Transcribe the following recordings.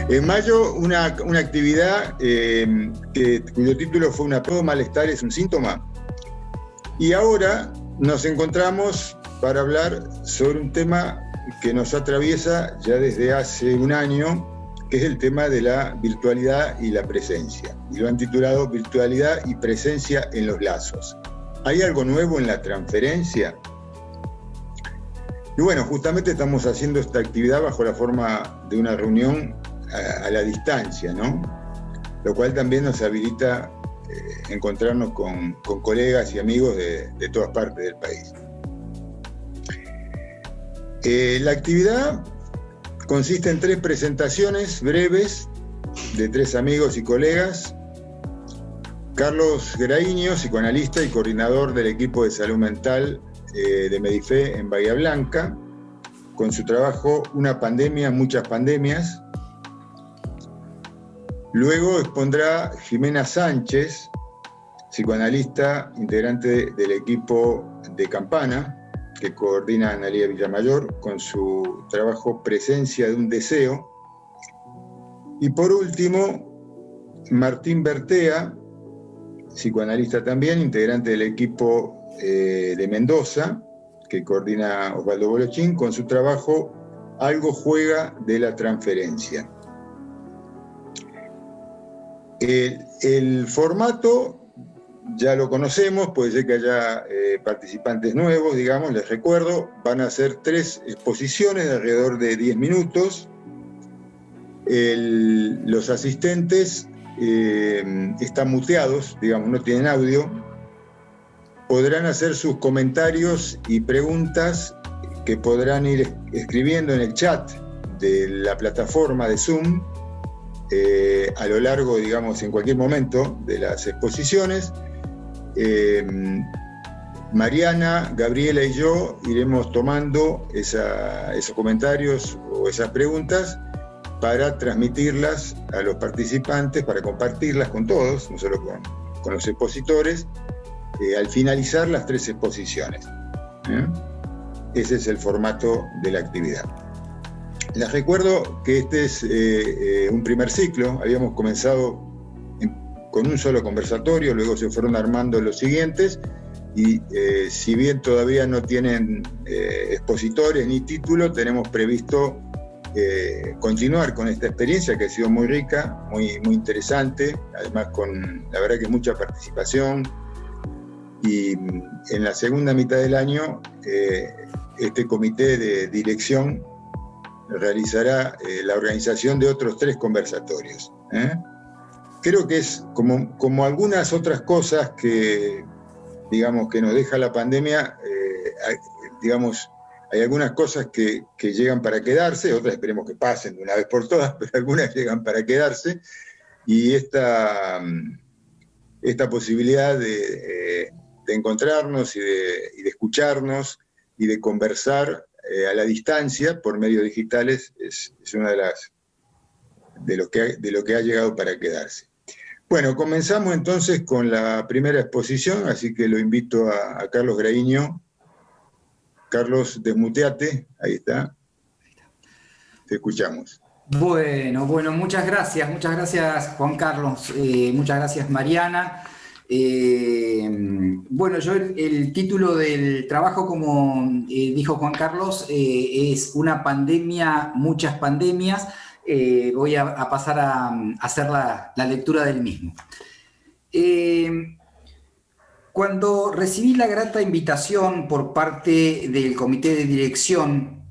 En mayo, una actividad cuyo título fue "Un malestar es un síntoma". Y ahora nos encontramos para hablar sobre un tema que nos atraviesa ya desde hace un año, que es el tema de la virtualidad y la presencia. Y lo han titulado "Virtualidad y presencia en los lazos". ¿Hay algo nuevo en la transferencia? Y bueno, justamente estamos haciendo esta actividad bajo la forma de una reunión a la distancia, ¿no? Lo cual también nos habilita encontrarnos con colegas y amigos de todas partes del país. La actividad consiste en 3 presentaciones breves de 3 amigos y colegas. Carlos Graíño, psicoanalista y coordinador del equipo de salud mental de Medife en Bahía Blanca, con su trabajo "Una pandemia, muchas pandemias". Luego expondrá Jimena Sánchez, psicoanalista, integrante del equipo de Campana, que coordina Analía Villamayor, con su trabajo "Presencia de un deseo". Y por último, Martín Bertea, psicoanalista también, integrante del equipo de Mendoza, que coordina Osvaldo Bolochín, con su trabajo "Algo juega de la transferencia". El formato ya lo conocemos, puede ser que haya participantes nuevos, digamos. Les recuerdo, van a ser 3 exposiciones de alrededor de 10 minutos. Los asistentes están muteados, digamos, no tienen audio. Podrán hacer sus comentarios y preguntas que podrán ir escribiendo en el chat de la plataforma de Zoom a lo largo, digamos, en cualquier momento de las exposiciones. Mariana, Gabriela y yo iremos tomando esos comentarios o esas preguntas para transmitirlas a los participantes, para compartirlas con todos, no solo con los expositores, al finalizar las 3 exposiciones. Ese es el formato de la actividad. Les recuerdo que este es un primer ciclo. Habíamos comenzado con un solo conversatorio, luego se fueron armando los siguientes, y si bien todavía no tienen expositores ni título, tenemos previsto continuar con esta experiencia, que ha sido muy rica, muy interesante, además con, la verdad, que mucha participación. Y en la segunda mitad del año, este comité de dirección realizará la organización de otros 3 conversatorios. Creo que es como algunas otras cosas que, digamos, que nos deja la pandemia, digamos, hay algunas cosas que llegan para quedarse, otras esperemos que pasen de una vez por todas, pero algunas llegan para quedarse, y esta posibilidad de encontrarnos y de escucharnos y de conversar a la distancia por medios digitales es una de lo que ha llegado para quedarse. Bueno, comenzamos entonces con la primera exposición, así que lo invito a Carlos Graíño. Carlos, desmuteate, ahí está. Te escuchamos. Bueno, muchas gracias Juan Carlos, muchas gracias Mariana. Bueno, yo el título del trabajo, como dijo Juan Carlos, es "Una pandemia, muchas pandemias". Voy a pasar a hacer la lectura del mismo. Cuando recibí la grata invitación por parte del comité de dirección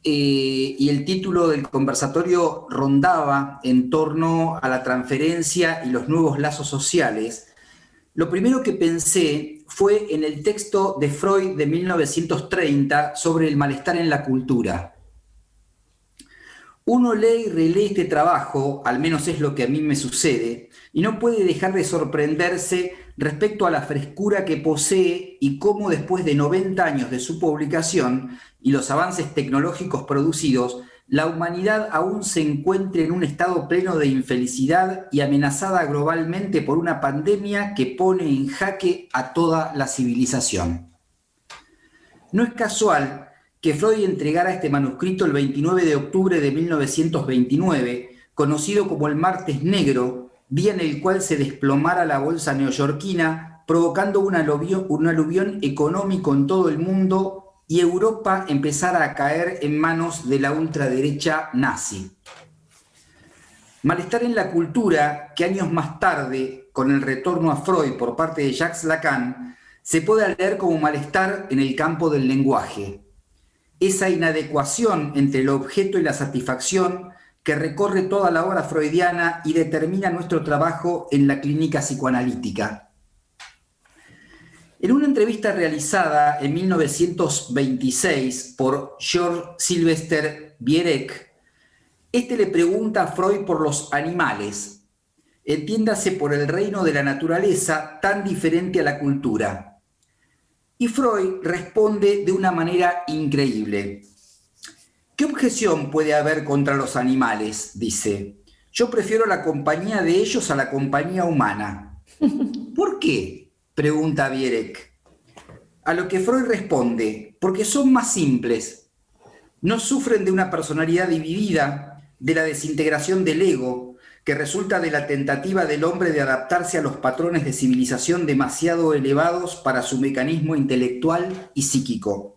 y el título del conversatorio rondaba en torno a la transferencia y los nuevos lazos sociales, lo primero que pensé fue en el texto de Freud de 1930 sobre el malestar en la cultura. Uno lee y relee este trabajo, al menos es lo que a mí me sucede, y no puede dejar de sorprenderse respecto a la frescura que posee y cómo después de 90 años de su publicación y los avances tecnológicos producidos, la humanidad aún se encuentra en un estado pleno de infelicidad y amenazada globalmente por una pandemia que pone en jaque a toda la civilización. No es casual que Freud entregara este manuscrito el 29 de octubre de 1929, conocido como el Martes Negro, día en el cual se desplomara la bolsa neoyorquina, provocando un aluvión económico en todo el mundo y Europa empezara a caer en manos de la ultraderecha nazi. Malestar en la cultura, que años más tarde, con el retorno a Freud por parte de Jacques Lacan, se puede leer como malestar en el campo del lenguaje. Esa inadecuación entre el objeto y la satisfacción que recorre toda la obra freudiana y determina nuestro trabajo en la clínica psicoanalítica. En una entrevista realizada en 1926 por George Sylvester Viereck, este le pregunta a Freud por los animales, entiéndase por el reino de la naturaleza tan diferente a la cultura. Y Freud responde de una manera increíble. ¿Qué objeción puede haber contra los animales?, dice. Yo prefiero la compañía de ellos a la compañía humana. ¿Por qué?, pregunta Viereck. A lo que Freud responde, porque son más simples. No sufren de una personalidad dividida, de la desintegración del ego, que resulta de la tentativa del hombre de adaptarse a los patrones de civilización demasiado elevados para su mecanismo intelectual y psíquico.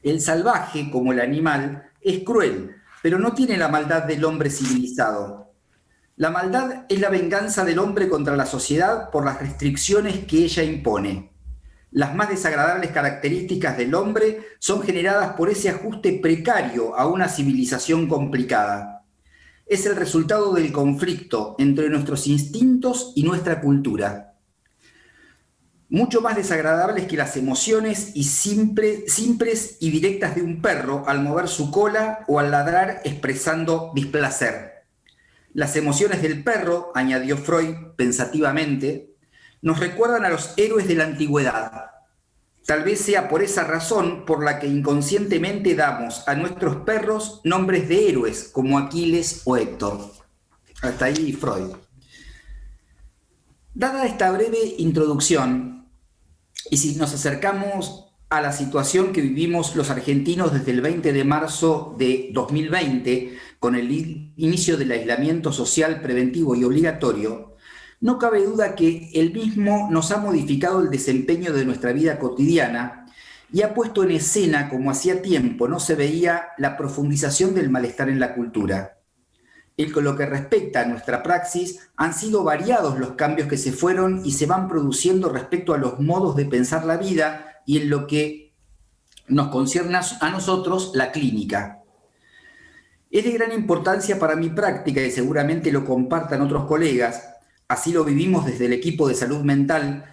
El salvaje, como el animal, es cruel, pero no tiene la maldad del hombre civilizado. La maldad es la venganza del hombre contra la sociedad por las restricciones que ella impone. Las más desagradables características del hombre son generadas por ese ajuste precario a una civilización complicada. Es el resultado del conflicto entre nuestros instintos y nuestra cultura. Mucho más desagradables que las emociones simples y directas de un perro al mover su cola o al ladrar expresando displacer. Las emociones del perro, añadió Freud pensativamente, nos recuerdan a los héroes de la antigüedad. Tal vez sea por esa razón por la que inconscientemente damos a nuestros perros nombres de héroes como Aquiles o Héctor. Hasta ahí Freud. Dada esta breve introducción, y si nos acercamos a la situación que vivimos los argentinos desde el 20 de marzo de 2020, con el inicio del aislamiento social preventivo y obligatorio, no cabe duda que el mismo nos ha modificado el desempeño de nuestra vida cotidiana y ha puesto en escena, como hacía tiempo no se veía, la profundización del malestar en la cultura. Con lo que respecta a nuestra praxis, han sido variados los cambios que se fueron y se van produciendo respecto a los modos de pensar la vida y en lo que nos concierne a nosotros, la clínica. Es de gran importancia para mi práctica, y seguramente lo compartan otros colegas, así lo vivimos desde el equipo de salud mental,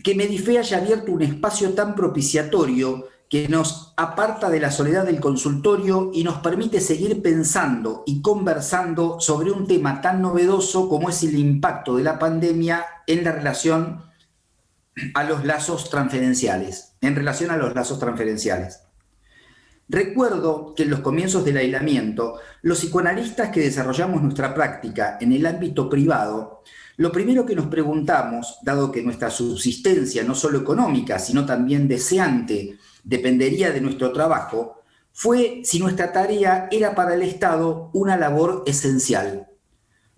que Medife haya abierto un espacio tan propiciatorio que nos aparta de la soledad del consultorio y nos permite seguir pensando y conversando sobre un tema tan novedoso como es el impacto de la pandemia en la relación a los lazos transferenciales, Recuerdo que en los comienzos del aislamiento, los psicoanalistas que desarrollamos nuestra práctica en el ámbito privado, lo primero que nos preguntamos, dado que nuestra subsistencia no solo económica, sino también deseante, dependería de nuestro trabajo, fue si nuestra tarea era para el Estado una labor esencial.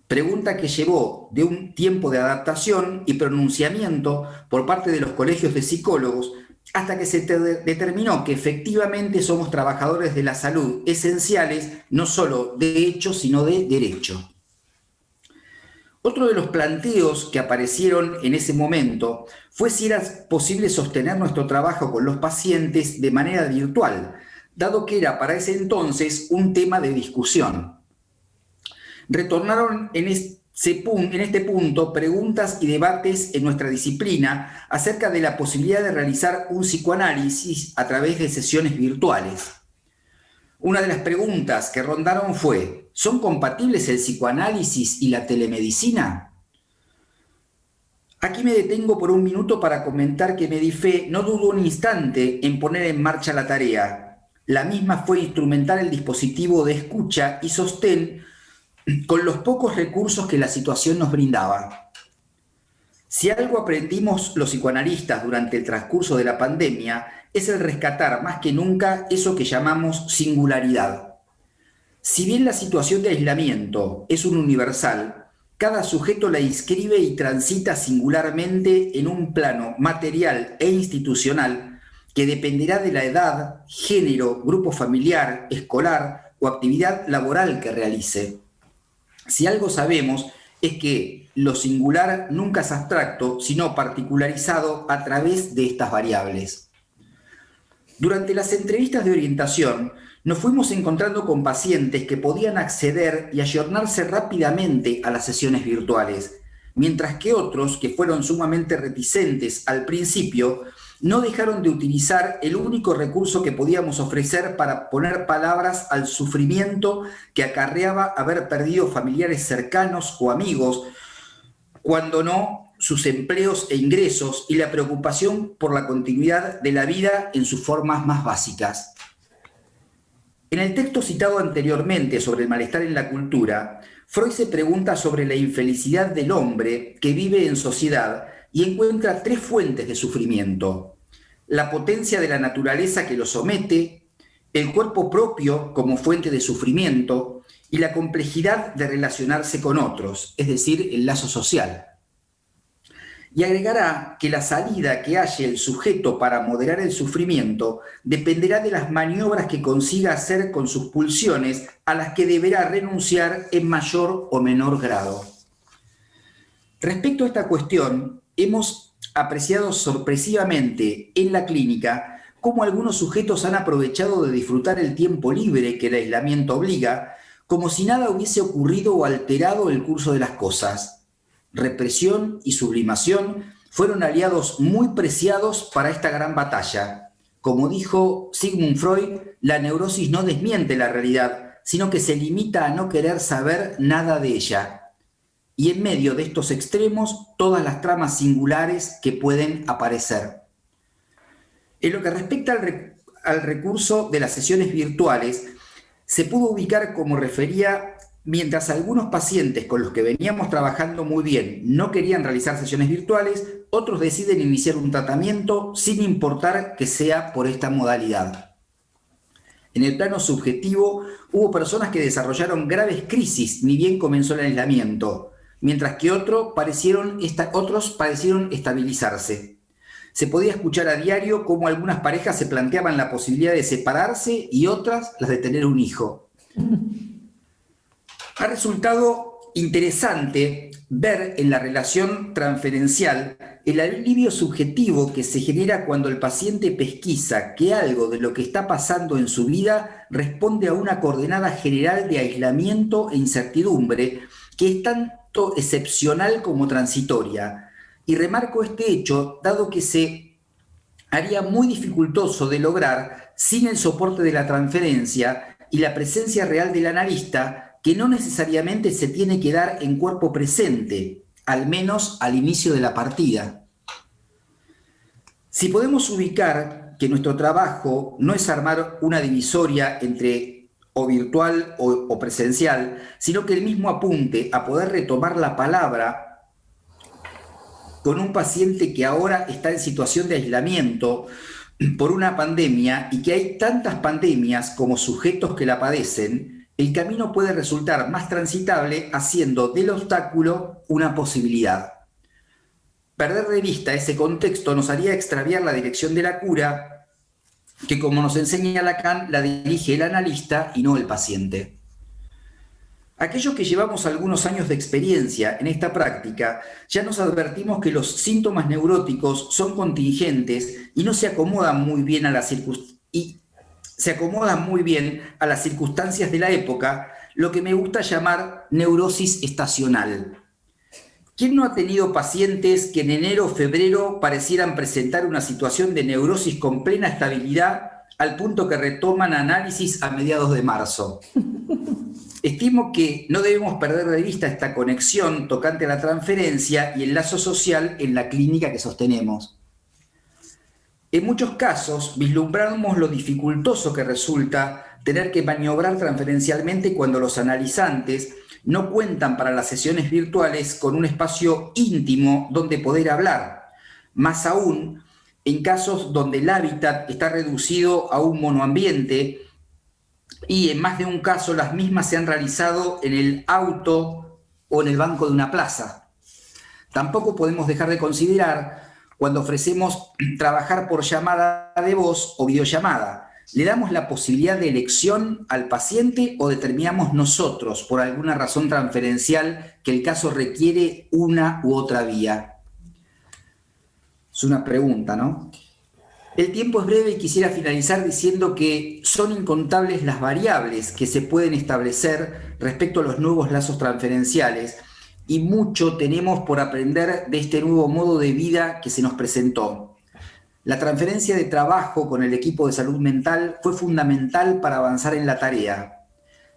Pregunta que llevó de un tiempo de adaptación y pronunciamiento por parte de los colegios de psicólogos hasta que se determinó que efectivamente somos trabajadores de la salud esenciales, no solo de hecho, sino de derecho. Otro de los planteos que aparecieron en ese momento fue si era posible sostener nuestro trabajo con los pacientes de manera virtual, dado que era para ese entonces un tema de discusión. Retornaron en este punto preguntas y debates en nuestra disciplina acerca de la posibilidad de realizar un psicoanálisis a través de sesiones virtuales. Una de las preguntas que rondaron fue: ¿son compatibles el psicoanálisis y la telemedicina? Aquí me detengo por un minuto para comentar que Medife no dudó un instante en poner en marcha la tarea. La misma fue instrumentar el dispositivo de escucha y sostén con los pocos recursos que la situación nos brindaba. Si algo aprendimos los psicoanalistas durante el transcurso de la pandemia, es el rescatar más que nunca eso que llamamos singularidad. Si bien la situación de aislamiento es un universal, cada sujeto la inscribe y transita singularmente en un plano material e institucional que dependerá de la edad, género, grupo familiar, escolar o actividad laboral que realice. Si algo sabemos es que lo singular nunca es abstracto, sino particularizado a través de estas variables. Durante las entrevistas de orientación, nos fuimos encontrando con pacientes que podían acceder y ayornarse rápidamente a las sesiones virtuales, mientras que otros, que fueron sumamente reticentes al principio, no dejaron de utilizar el único recurso que podíamos ofrecer para poner palabras al sufrimiento que acarreaba haber perdido familiares cercanos o amigos, cuando no sus empleos e ingresos, y la preocupación por la continuidad de la vida en sus formas más básicas. En el texto citado anteriormente sobre el malestar en la cultura, Freud se pregunta sobre la infelicidad del hombre que vive en sociedad y encuentra tres fuentes de sufrimiento: la potencia de la naturaleza que lo somete, el cuerpo propio como fuente de sufrimiento y la complejidad de relacionarse con otros, es decir, el lazo social. Y agregará que la salida que halle el sujeto para moderar el sufrimiento dependerá de las maniobras que consiga hacer con sus pulsiones, a las que deberá renunciar en mayor o menor grado. Respecto a esta cuestión, hemos apreciado sorpresivamente en la clínica cómo algunos sujetos han aprovechado de disfrutar el tiempo libre que el aislamiento obliga, como si nada hubiese ocurrido o alterado el curso de las cosas. Represión y sublimación fueron aliados muy preciados para esta gran batalla. Como dijo Sigmund Freud, la neurosis no desmiente la realidad, sino que se limita a no querer saber nada de ella. Y en medio de estos extremos, todas las tramas singulares que pueden aparecer. En lo que respecta al recurso de las sesiones virtuales, se pudo ubicar, como refería, mientras algunos pacientes con los que veníamos trabajando muy bien no querían realizar sesiones virtuales, otros deciden iniciar un tratamiento sin importar que sea por esta modalidad. En el plano subjetivo, hubo personas que desarrollaron graves crisis ni bien comenzó el aislamiento, mientras que otros parecieron estabilizarse. Se podía escuchar a diario cómo algunas parejas se planteaban la posibilidad de separarse y otras las de tener un hijo. Ha resultado interesante ver en la relación transferencial el alivio subjetivo que se genera cuando el paciente pesquisa que algo de lo que está pasando en su vida responde a una coordenada general de aislamiento e incertidumbre que es tanto excepcional como transitoria. Y remarco este hecho dado que se haría muy dificultoso de lograr sin el soporte de la transferencia y la presencia real del analista, que no necesariamente se tiene que dar en cuerpo presente, al menos al inicio de la partida. Si podemos ubicar que nuestro trabajo no es armar una divisoria entre o virtual o presencial, sino que el mismo apunte a poder retomar la palabra con un paciente que ahora está en situación de aislamiento por una pandemia y que hay tantas pandemias como sujetos que la padecen, el camino puede resultar más transitable haciendo del obstáculo una posibilidad. Perder de vista ese contexto nos haría extraviar la dirección de la cura, que, como nos enseña Lacan, la dirige el analista y no el paciente. Aquellos que llevamos algunos años de experiencia en esta práctica, ya nos advertimos que los síntomas neuróticos son contingentes y no se acomodan muy bien a las circunstancias de la época, lo que me gusta llamar neurosis estacional. ¿Quién no ha tenido pacientes que en enero o febrero parecieran presentar una situación de neurosis con plena estabilidad al punto que retoman análisis a mediados de marzo? Estimo que no debemos perder de vista esta conexión tocante a la transferencia y el lazo social en la clínica que sostenemos. En muchos casos vislumbramos lo dificultoso que resulta tener que maniobrar transferencialmente cuando los analizantes no cuentan para las sesiones virtuales con un espacio íntimo donde poder hablar. Más aún, en casos donde el hábitat está reducido a un monoambiente y en más de un caso las mismas se han realizado en el auto o en el banco de una plaza. Tampoco podemos dejar de considerar cuando ofrecemos trabajar por llamada de voz o videollamada. ¿Le damos la posibilidad de elección al paciente o determinamos nosotros, por alguna razón transferencial, que el caso requiere una u otra vía? Es una pregunta, ¿no? El tiempo es breve y quisiera finalizar diciendo que son incontables las variables que se pueden establecer respecto a los nuevos lazos transferenciales y mucho tenemos por aprender de este nuevo modo de vida que se nos presentó. La transferencia de trabajo con el equipo de salud mental fue fundamental para avanzar en la tarea.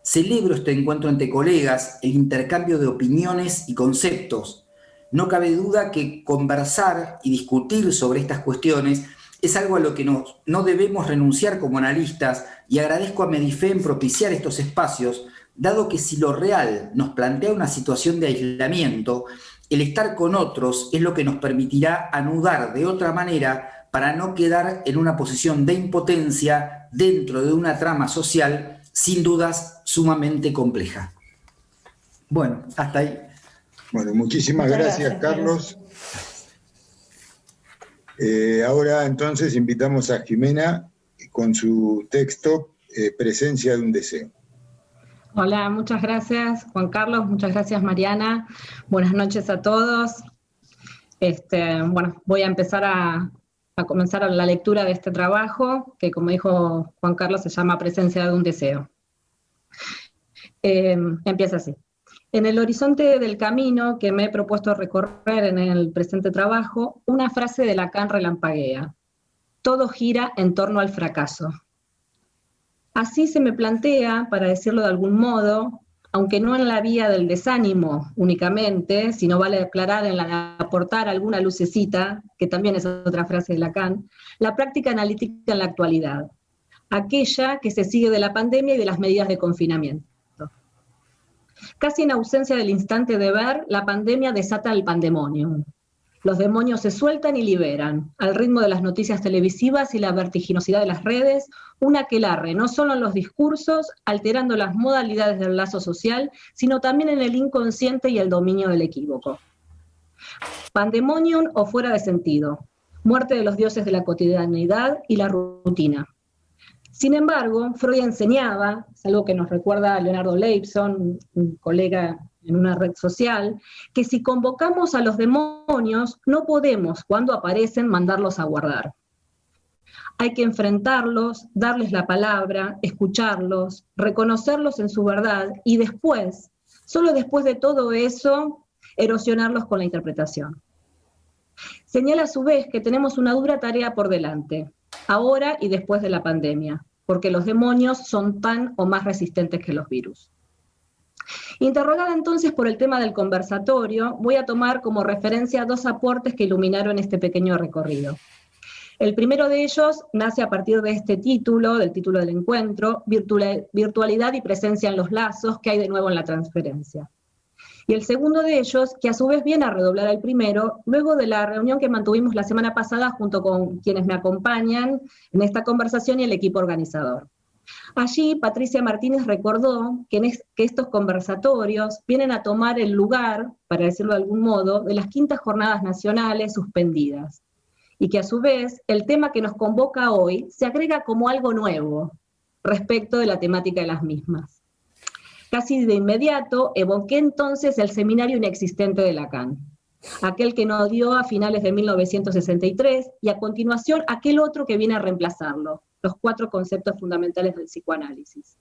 Celebro este encuentro entre colegas, el intercambio de opiniones y conceptos. No cabe duda que conversar y discutir sobre estas cuestiones es algo a lo que no debemos renunciar como analistas, y agradezco a Medifem propiciar estos espacios, dado que si lo real nos plantea una situación de aislamiento, el estar con otros es lo que nos permitirá anudar de otra manera para no quedar en una posición de impotencia dentro de una trama social sin dudas sumamente compleja. Bueno, hasta ahí. Bueno, muchísimas gracias, Carlos. Ahora entonces invitamos a Jimena con su texto Presencia de un deseo. Hola, muchas gracias Juan Carlos, muchas gracias Mariana, buenas noches a todos. Bueno, voy a empezar a comenzar la lectura de este trabajo, que como dijo Juan Carlos se llama Presencia de un deseo. Empieza así. En el horizonte del camino que me he propuesto recorrer en el presente trabajo, una frase de Lacan relampaguea: todo gira en torno al fracaso. Así se me plantea, para decirlo de algún modo, aunque no en la vía del desánimo únicamente, sino vale aclarar en la de aportar alguna lucecita, que también es otra frase de Lacan, la práctica analítica en la actualidad, aquella que se sigue de la pandemia y de las medidas de confinamiento. Casi en ausencia del instante de ver, la pandemia desata el pandemonium. Los demonios se sueltan y liberan, al ritmo de las noticias televisivas y la vertiginosidad de las redes, un aquelarre no solo en los discursos, alterando las modalidades del lazo social, sino también en el inconsciente y el dominio del equívoco. Pandemonium o fuera de sentido, muerte de los dioses de la cotidianidad y la rutina. Sin embargo, Freud enseñaba, es algo que nos recuerda a Leonardo Leibson, un colega en una red social, que si convocamos a los demonios, no podemos, cuando aparecen, mandarlos a guardar. Hay que enfrentarlos, darles la palabra, escucharlos, reconocerlos en su verdad y después, solo después de todo eso, erosionarlos con la interpretación. Señala a su vez que tenemos una dura tarea por delante, ahora y después de la pandemia, porque los demonios son tan o más resistentes que los virus. Interrogada entonces por el tema del conversatorio, voy a tomar como referencia dos aportes que iluminaron este pequeño recorrido. El primero de ellos nace a partir de este título, del título del encuentro, Virtualidad y presencia en los lazos, que hay de nuevo en la transferencia. Y el segundo de ellos, que a su vez viene a redoblar al primero, luego de la reunión que mantuvimos la semana pasada junto con quienes me acompañan en esta conversación y el equipo organizador. Allí, Patricia Martínez recordó que estos conversatorios vienen a tomar el lugar, para decirlo de algún modo, de las quintas jornadas nacionales suspendidas, y que a su vez el tema que nos convoca hoy se agrega como algo nuevo respecto de la temática de las mismas. Casi de inmediato evoqué entonces el seminario inexistente de Lacan, aquel que nos dio a finales de 1963, y a continuación aquel otro que viene a reemplazarlo, los 4 conceptos fundamentales del psicoanálisis.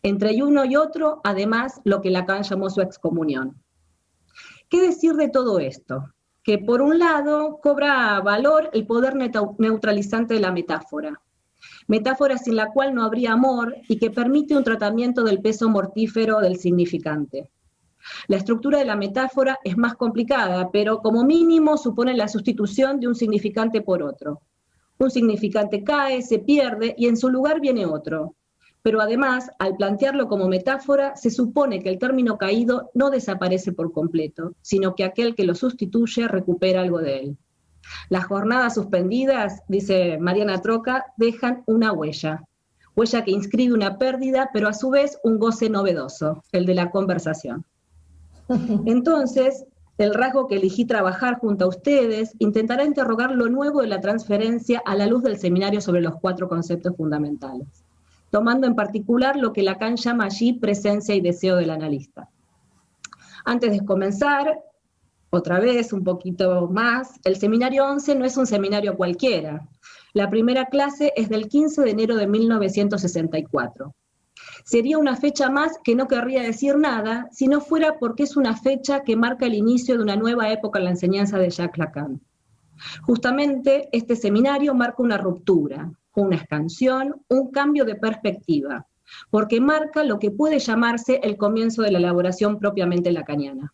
Entre uno y otro, además, lo que Lacan llamó su excomunión. ¿Qué decir de todo esto? Que por un lado cobra valor el poder neutralizante de la metáfora, metáfora sin la cual no habría amor y que permite un tratamiento del peso mortífero del significante. La estructura de la metáfora es más complicada, pero como mínimo supone la sustitución de un significante por otro. Un significante cae, se pierde y en su lugar viene otro. Pero además, al plantearlo como metáfora, se supone que el término caído no desaparece por completo, sino que aquel que lo sustituye recupera algo de él. Las jornadas suspendidas, dice Mariana Troca, dejan una huella que inscribe una pérdida, pero a su vez un goce novedoso, el de la conversación. Entonces, el rasgo que elegí trabajar junto a ustedes intentará interrogar lo nuevo de la transferencia a la luz del seminario sobre los 4 conceptos fundamentales, tomando en particular lo que Lacan llama allí presencia y deseo del analista. Antes de comenzar, otra vez, un poquito más, el seminario 11 no es un seminario cualquiera. La primera clase es del 15 de enero de 1964. Sería una fecha más que no querría decir nada si no fuera porque es una fecha que marca el inicio de una nueva época en la enseñanza de Jacques Lacan. Justamente este seminario marca una ruptura, una expansión, un cambio de perspectiva, porque marca lo que puede llamarse el comienzo de la elaboración propiamente lacaniana.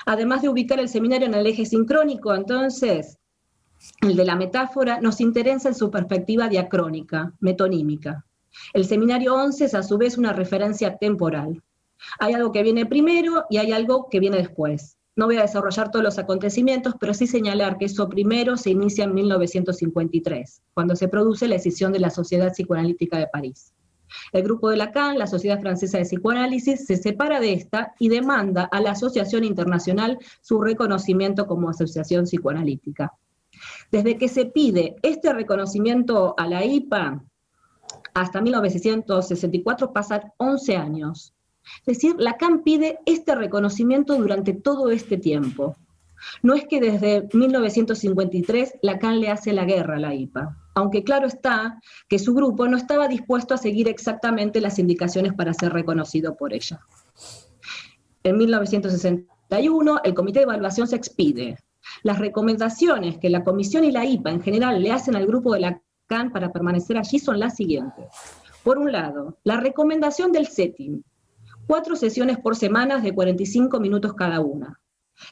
Además de ubicar el seminario en el eje sincrónico, entonces, el de la metáfora nos interesa en su perspectiva diacrónica, metonímica. El seminario 11 es a su vez una referencia temporal. Hay algo que viene primero y hay algo que viene después. No voy a desarrollar todos los acontecimientos, pero sí señalar que eso primero se inicia en 1953, cuando se produce la escisión de la Sociedad Psicoanalítica de París. El grupo de Lacan, la Sociedad Francesa de Psicoanálisis, se separa de esta y demanda a la Asociación Internacional su reconocimiento como asociación psicoanalítica. Desde que se pide este reconocimiento a la IPA hasta 1964 pasan 11 años. Es decir, Lacan pide este reconocimiento durante todo este tiempo. No es que desde 1953 Lacan le hace la guerra a la IPA, aunque claro está que su grupo no estaba dispuesto a seguir exactamente las indicaciones para ser reconocido por ella. En 1961 el Comité de Evaluación se expide. Las recomendaciones que la Comisión y la IPA en general le hacen al grupo de Lacan para permanecer allí son las siguientes. Por un lado, la recomendación del setting, 4 sesiones por semana de 45 minutos cada una,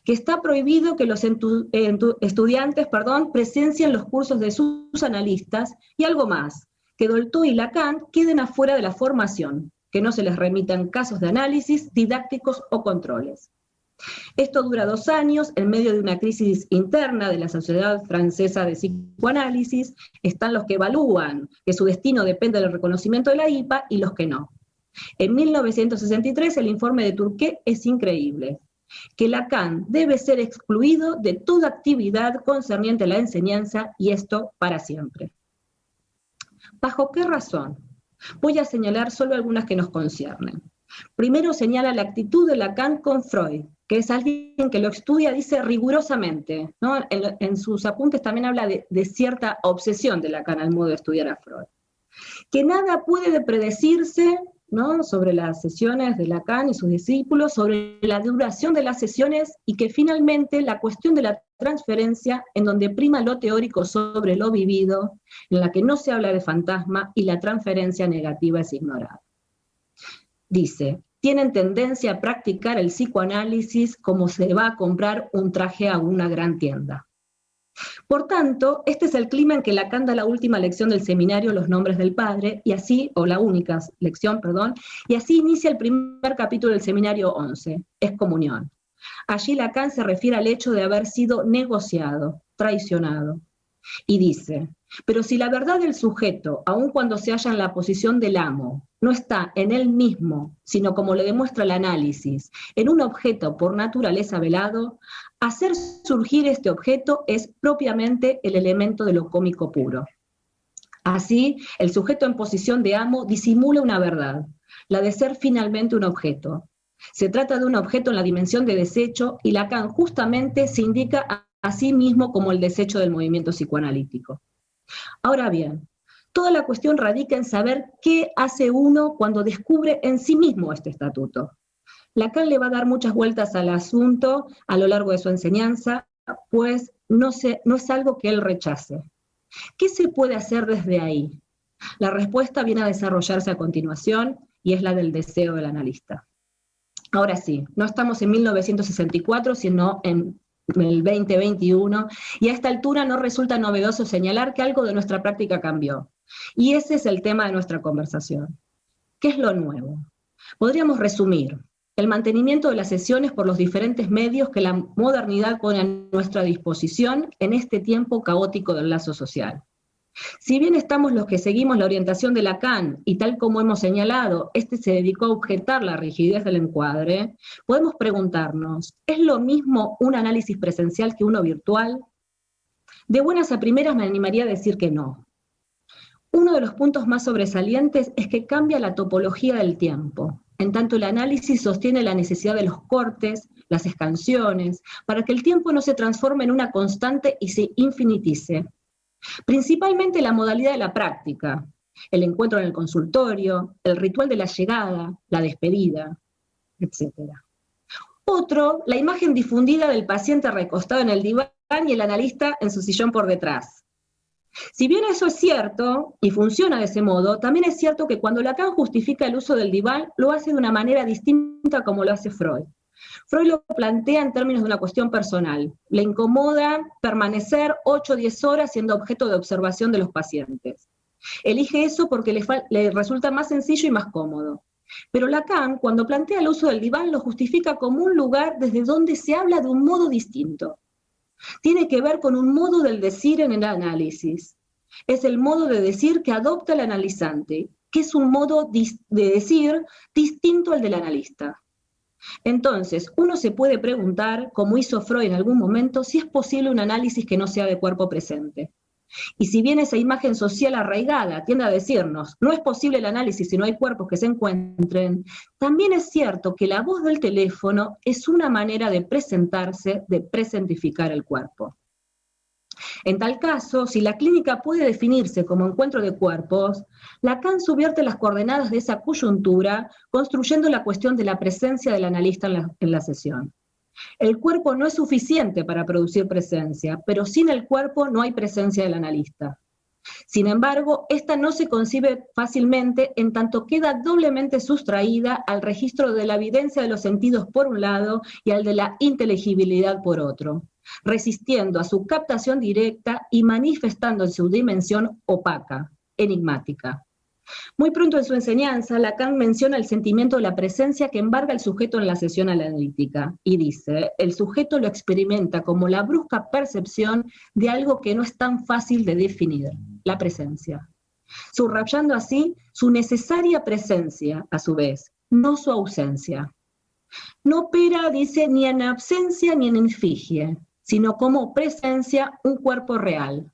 que está prohibido que los estudiantes presencien los cursos de sus analistas, y algo más, que Dolto y Lacan queden afuera de la formación, que no se les remitan casos de análisis, didácticos o controles. Esto dura 2 años, en medio de una crisis interna de la Sociedad Francesa de Psicoanálisis. Están los que evalúan que su destino depende del reconocimiento de la IPA y los que no. En 1963 el informe de Turquet es increíble, que Lacan debe ser excluido de toda actividad concerniente a la enseñanza, y esto para siempre. ¿Bajo qué razón? Voy a señalar solo algunas que nos conciernen. Primero señala la actitud de Lacan con Freud, que es alguien que lo estudia, dice, rigurosamente, ¿no? En sus apuntes también habla de cierta obsesión de Lacan al modo de estudiar a Freud. Que nada puede predecirse, ¿no?, sobre las sesiones de Lacan y sus discípulos, sobre la duración de las sesiones, y que finalmente la cuestión de la transferencia, en donde prima lo teórico sobre lo vivido, en la que no se habla de fantasma y la transferencia negativa es ignorada. Dice, tienen tendencia a practicar el psicoanálisis como se va a comprar un traje a una gran tienda. Por tanto, este es el clima en que Lacan da la última lección del seminario Los Nombres del Padre, y así, o la única lección, perdón, y así inicia el primer capítulo del seminario 11, excomunión. Allí Lacan se refiere al hecho de haber sido negociado, traicionado, y dice, pero si la verdad del sujeto, aun cuando se halla en la posición del amo, no está en él mismo, sino como le demuestra el análisis, en un objeto por naturaleza velado, hacer surgir este objeto es propiamente el elemento de lo cómico puro. Así, el sujeto en posición de amo disimula una verdad, la de ser finalmente un objeto. Se trata de un objeto en la dimensión de desecho, y Lacan justamente se indica a sí mismo como el desecho del movimiento psicoanalítico. Ahora bien, toda la cuestión radica en saber qué hace uno cuando descubre en sí mismo este estatuto. Lacan le va a dar muchas vueltas al asunto a lo largo de su enseñanza, pues no es algo que él rechace. ¿Qué se puede hacer desde ahí? La respuesta viene a desarrollarse a continuación, y es la del deseo del analista. Ahora sí, no estamos en 1964, sino en el 2021, y a esta altura no resulta novedoso señalar que algo de nuestra práctica cambió. Y ese es el tema de nuestra conversación. ¿Qué es lo nuevo? Podríamos resumir. el mantenimiento de las sesiones por los diferentes medios que la modernidad pone a nuestra disposición en este tiempo caótico del lazo social. Si bien estamos los que seguimos la orientación de Lacan, y tal como hemos señalado, este se dedicó a objetar la rigidez del encuadre, podemos preguntarnos, ¿es lo mismo un análisis presencial que uno virtual? De buenas a primeras me animaría a decir que no. Uno de los puntos más sobresalientes es que cambia la topología del tiempo. En tanto el análisis sostiene la necesidad de los cortes, las escansiones, para que el tiempo no se transforme en una constante y se infinitice. Principalmente la modalidad de la práctica, el encuentro en el consultorio, el ritual de la llegada, la despedida, etc. Otro, la imagen difundida del paciente recostado en el diván y el analista en su sillón por detrás. Si bien eso es cierto, y funciona de ese modo, también es cierto que cuando Lacan justifica el uso del diván, lo hace de una manera distinta como lo hace Freud. Freud lo plantea en términos de una cuestión personal. Le incomoda permanecer 8 o 10 horas siendo objeto de observación de los pacientes. Elige eso porque le resulta más sencillo y más cómodo. Pero Lacan, cuando plantea el uso del diván, lo justifica como un lugar desde donde se habla de un modo distinto. Tiene que ver con un modo del decir en el análisis. Es el modo de decir que adopta el analizante, que es un modo de decir distinto al del analista. Entonces, uno se puede preguntar, como hizo Freud en algún momento, si es posible un análisis que no sea de cuerpo presente. Y si bien esa imagen social arraigada tiende a decirnos, no es posible el análisis si no hay cuerpos que se encuentren, también es cierto que la voz del teléfono es una manera de presentarse, de presentificar el cuerpo. En tal caso, si la clínica puede definirse como encuentro de cuerpos, Lacan subvierte las coordenadas de esa coyuntura, construyendo la cuestión de la presencia del analista en la sesión. El cuerpo no es suficiente para producir presencia, pero sin el cuerpo no hay presencia del analista. Sin embargo, esta no se concibe fácilmente en tanto queda doblemente sustraída al registro de la evidencia de los sentidos por un lado y al de la inteligibilidad por otro, resistiendo a su captación directa y manifestando en su dimensión opaca, enigmática. Muy pronto en su enseñanza, Lacan menciona el sentimiento de la presencia que embarga al sujeto en la sesión analítica, y dice, el sujeto lo experimenta como la brusca percepción de algo que no es tan fácil de definir, la presencia, subrayando así su necesaria presencia, a su vez, no su ausencia. No opera, dice, ni en absencia ni en efigie, sino como presencia un cuerpo real.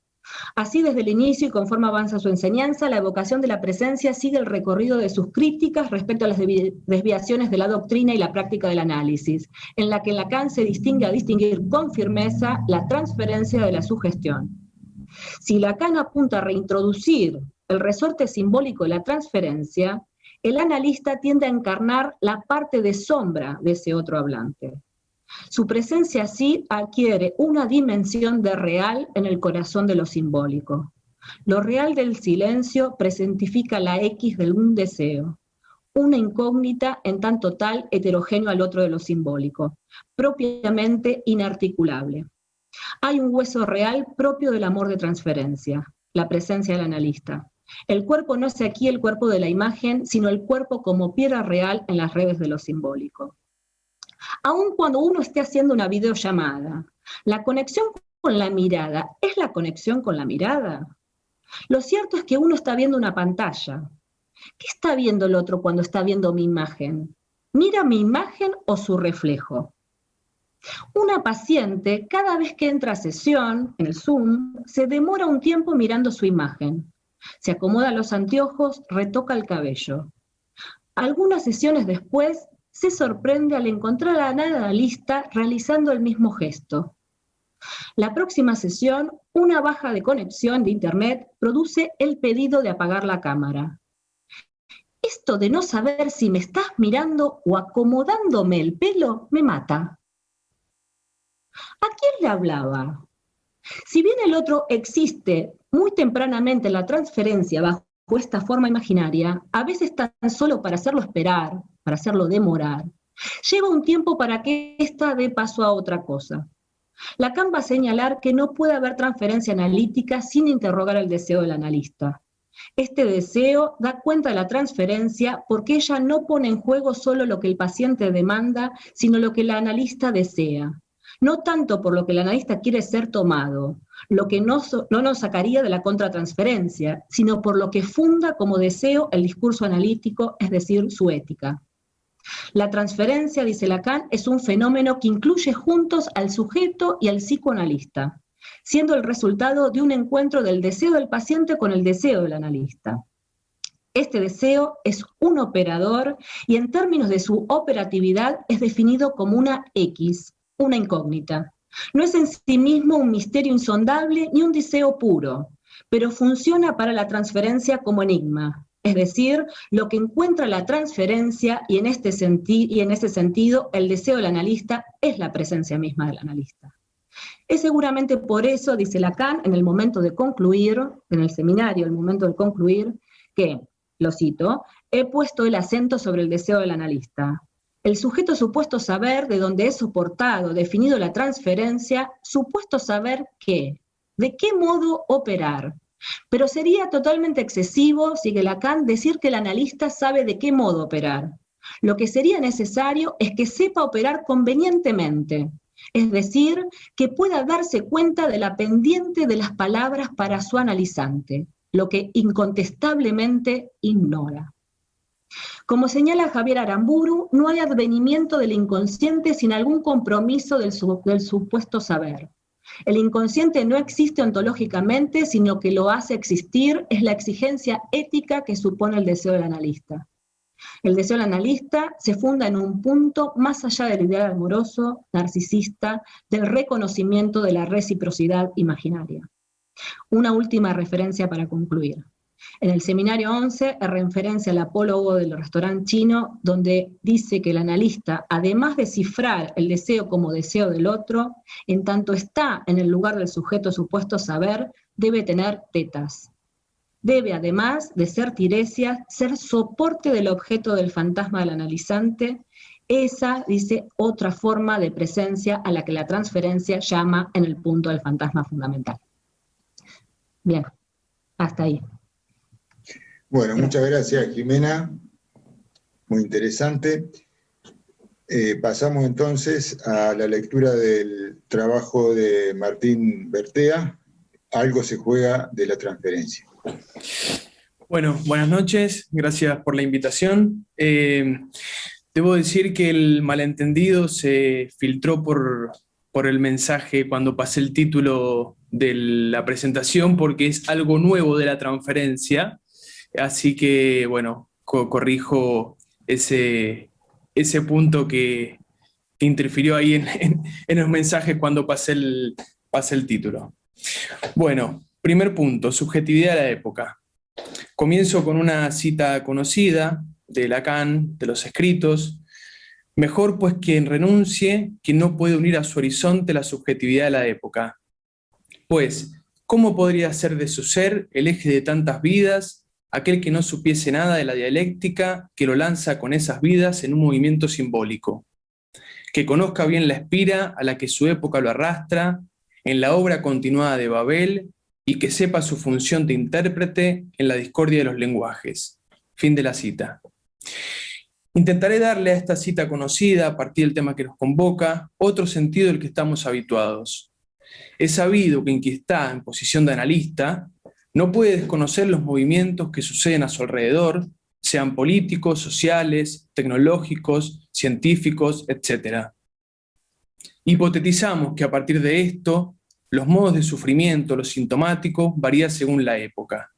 Así, desde el inicio y conforme avanza su enseñanza, la evocación de la presencia sigue el recorrido de sus críticas respecto a las desviaciones de la doctrina y la práctica del análisis, en la que Lacan se distingue a distinguir con firmeza la transferencia de la sugestión. Si Lacan apunta a reintroducir el resorte simbólico de la transferencia, el analista tiende a encarnar la parte de sombra de ese otro hablante. Su presencia así adquiere una dimensión de real en el corazón de lo simbólico. Lo real del silencio presentifica la X de un deseo, una incógnita en tanto tal heterogéneo al otro de lo simbólico, propiamente inarticulable. Hay un hueso real propio del amor de transferencia, la presencia del analista. El cuerpo no es aquí el cuerpo de la imagen, sino el cuerpo como piedra real en las redes de lo simbólico. Aun cuando uno esté haciendo una videollamada, la conexión con la mirada, ¿es la conexión con la mirada? Lo cierto es que uno está viendo una pantalla. ¿Qué está viendo el otro cuando está viendo mi imagen? ¿Mira mi imagen o su reflejo? Una paciente, cada vez que entra a sesión, en el Zoom, se demora un tiempo mirando su imagen. Se acomoda los anteojos, retoca el cabello. Algunas sesiones después, se sorprende al encontrar a la analista realizando el mismo gesto. La próxima sesión, una baja de conexión de internet produce el pedido de apagar la cámara. Esto de no saber si me estás mirando o acomodándome el pelo me mata. ¿A quién le hablaba? Si bien el otro existe muy tempranamente en la transferencia bajo esta forma imaginaria, a veces tan solo para hacerlo esperar, para hacerlo demorar, lleva un tiempo para que ésta dé paso a otra cosa. Lacan va a señalar que no puede haber transferencia analítica sin interrogar el deseo del analista. Este deseo da cuenta de la transferencia porque ella no pone en juego solo lo que el paciente demanda, sino lo que el analista desea. No tanto por lo que el analista quiere ser tomado, lo que no nos sacaría de la contratransferencia, sino por lo que funda como deseo el discurso analítico, es decir, su ética. La transferencia, dice Lacan, es un fenómeno que incluye juntos al sujeto y al psicoanalista, siendo el resultado de un encuentro del deseo del paciente con el deseo del analista. Este deseo es un operador y en términos de su operatividad es definido como una X, una incógnita. No es en sí mismo un misterio insondable ni un deseo puro, pero funciona para la transferencia como enigma, es decir, lo que encuentra la transferencia y en ese sentido el deseo del analista es la presencia misma del analista. Es seguramente por eso, dice Lacan, en el momento de concluir, en el seminario, el momento de concluir, que, lo cito, he puesto el acento sobre el deseo del analista. El sujeto supuesto saber de donde es soportado, definido la transferencia, supuesto saber qué, de qué modo operar. Pero sería totalmente excesivo, sigue Lacan, decir que el analista sabe de qué modo operar. Lo que sería necesario es que sepa operar convenientemente, es decir, que pueda darse cuenta de la pendiente de las palabras para su analizante, lo que incontestablemente ignora. Como señala Javier Aramburu, no hay advenimiento del inconsciente sin algún compromiso del supuesto saber. El inconsciente no existe ontológicamente, sino que lo hace existir, es la exigencia ética que supone el deseo del analista. El deseo del analista se funda en un punto más allá del ideal amoroso, narcisista, del reconocimiento de la reciprocidad imaginaria. Una última referencia para concluir. En el seminario 11, en referencia al apólogo del restaurante chino, donde dice que el analista, además de cifrar el deseo como deseo del otro, en tanto está en el lugar del sujeto supuesto saber, debe tener tetas. Debe, además de ser tiresia, ser soporte del objeto del fantasma del analizante. Esa, dice, otra forma de presencia a la que la transferencia llama en el punto del fantasma fundamental. Bien, hasta ahí. Bueno, muchas gracias, Jimena. Muy interesante. Pasamos entonces a la lectura del trabajo de Martín Bertea, Algo se juega de la transferencia. Bueno, buenas noches, gracias por la invitación. Debo decir que el malentendido se filtró por el mensaje cuando pasé el título de la presentación, porque es algo nuevo de la transferencia, así que, bueno, corrijo ese punto que interfirió ahí en los mensajes cuando pasé el título. Bueno, primer punto, subjetividad de la época. Comienzo con una cita conocida de Lacan, de los escritos. Mejor pues quien renuncie, quien no puede unir a su horizonte la subjetividad de la época. Pues, ¿cómo podría ser de su ser el eje de tantas vidas, aquel que no supiese nada de la dialéctica, que lo lanza con esas vidas en un movimiento simbólico? Que conozca bien la espira a la que su época lo arrastra, en la obra continuada de Babel, y que sepa su función de intérprete en la discordia de los lenguajes. Fin de la cita. Intentaré darle a esta cita conocida, a partir del tema que nos convoca, otro sentido del que estamos habituados. Es sabido que quien está en posición de analista no puede desconocer los movimientos que suceden a su alrededor, sean políticos, sociales, tecnológicos, científicos, etc. Hipotetizamos que a partir de esto, los modos de sufrimiento, lo sintomático, varían según la época.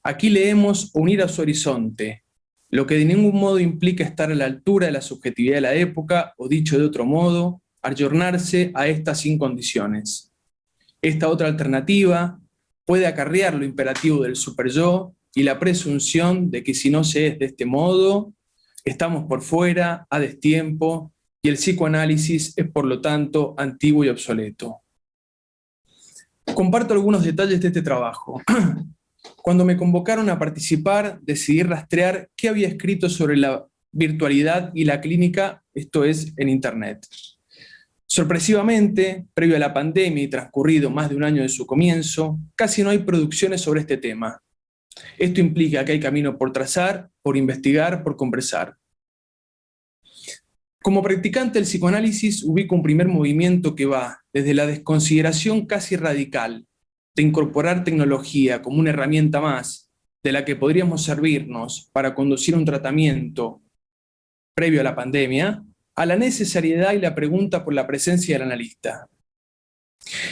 Aquí leemos unir a su horizonte, lo que de ningún modo implica estar a la altura de la subjetividad de la época, o dicho de otro modo, ayornarse a esta sin condiciones. Esta otra alternativa puede acarrear lo imperativo del superyo y la presunción de que si no se es de este modo, estamos por fuera, a destiempo, y el psicoanálisis es por lo tanto antiguo y obsoleto. Comparto algunos detalles de este trabajo. Cuando me convocaron a participar, decidí rastrear qué había escrito sobre la virtualidad y la clínica, esto es, en Internet. Sorpresivamente, previo a la pandemia y transcurrido más de un año de su comienzo, casi no hay producciones sobre este tema. Esto implica que hay camino por trazar, por investigar, por conversar. Como practicante del psicoanálisis ubico un primer movimiento que va desde la desconsideración casi radical de incorporar tecnología como una herramienta más de la que podríamos servirnos para conducir un tratamiento previo a la pandemia, a la necesariedad y la pregunta por la presencia del analista.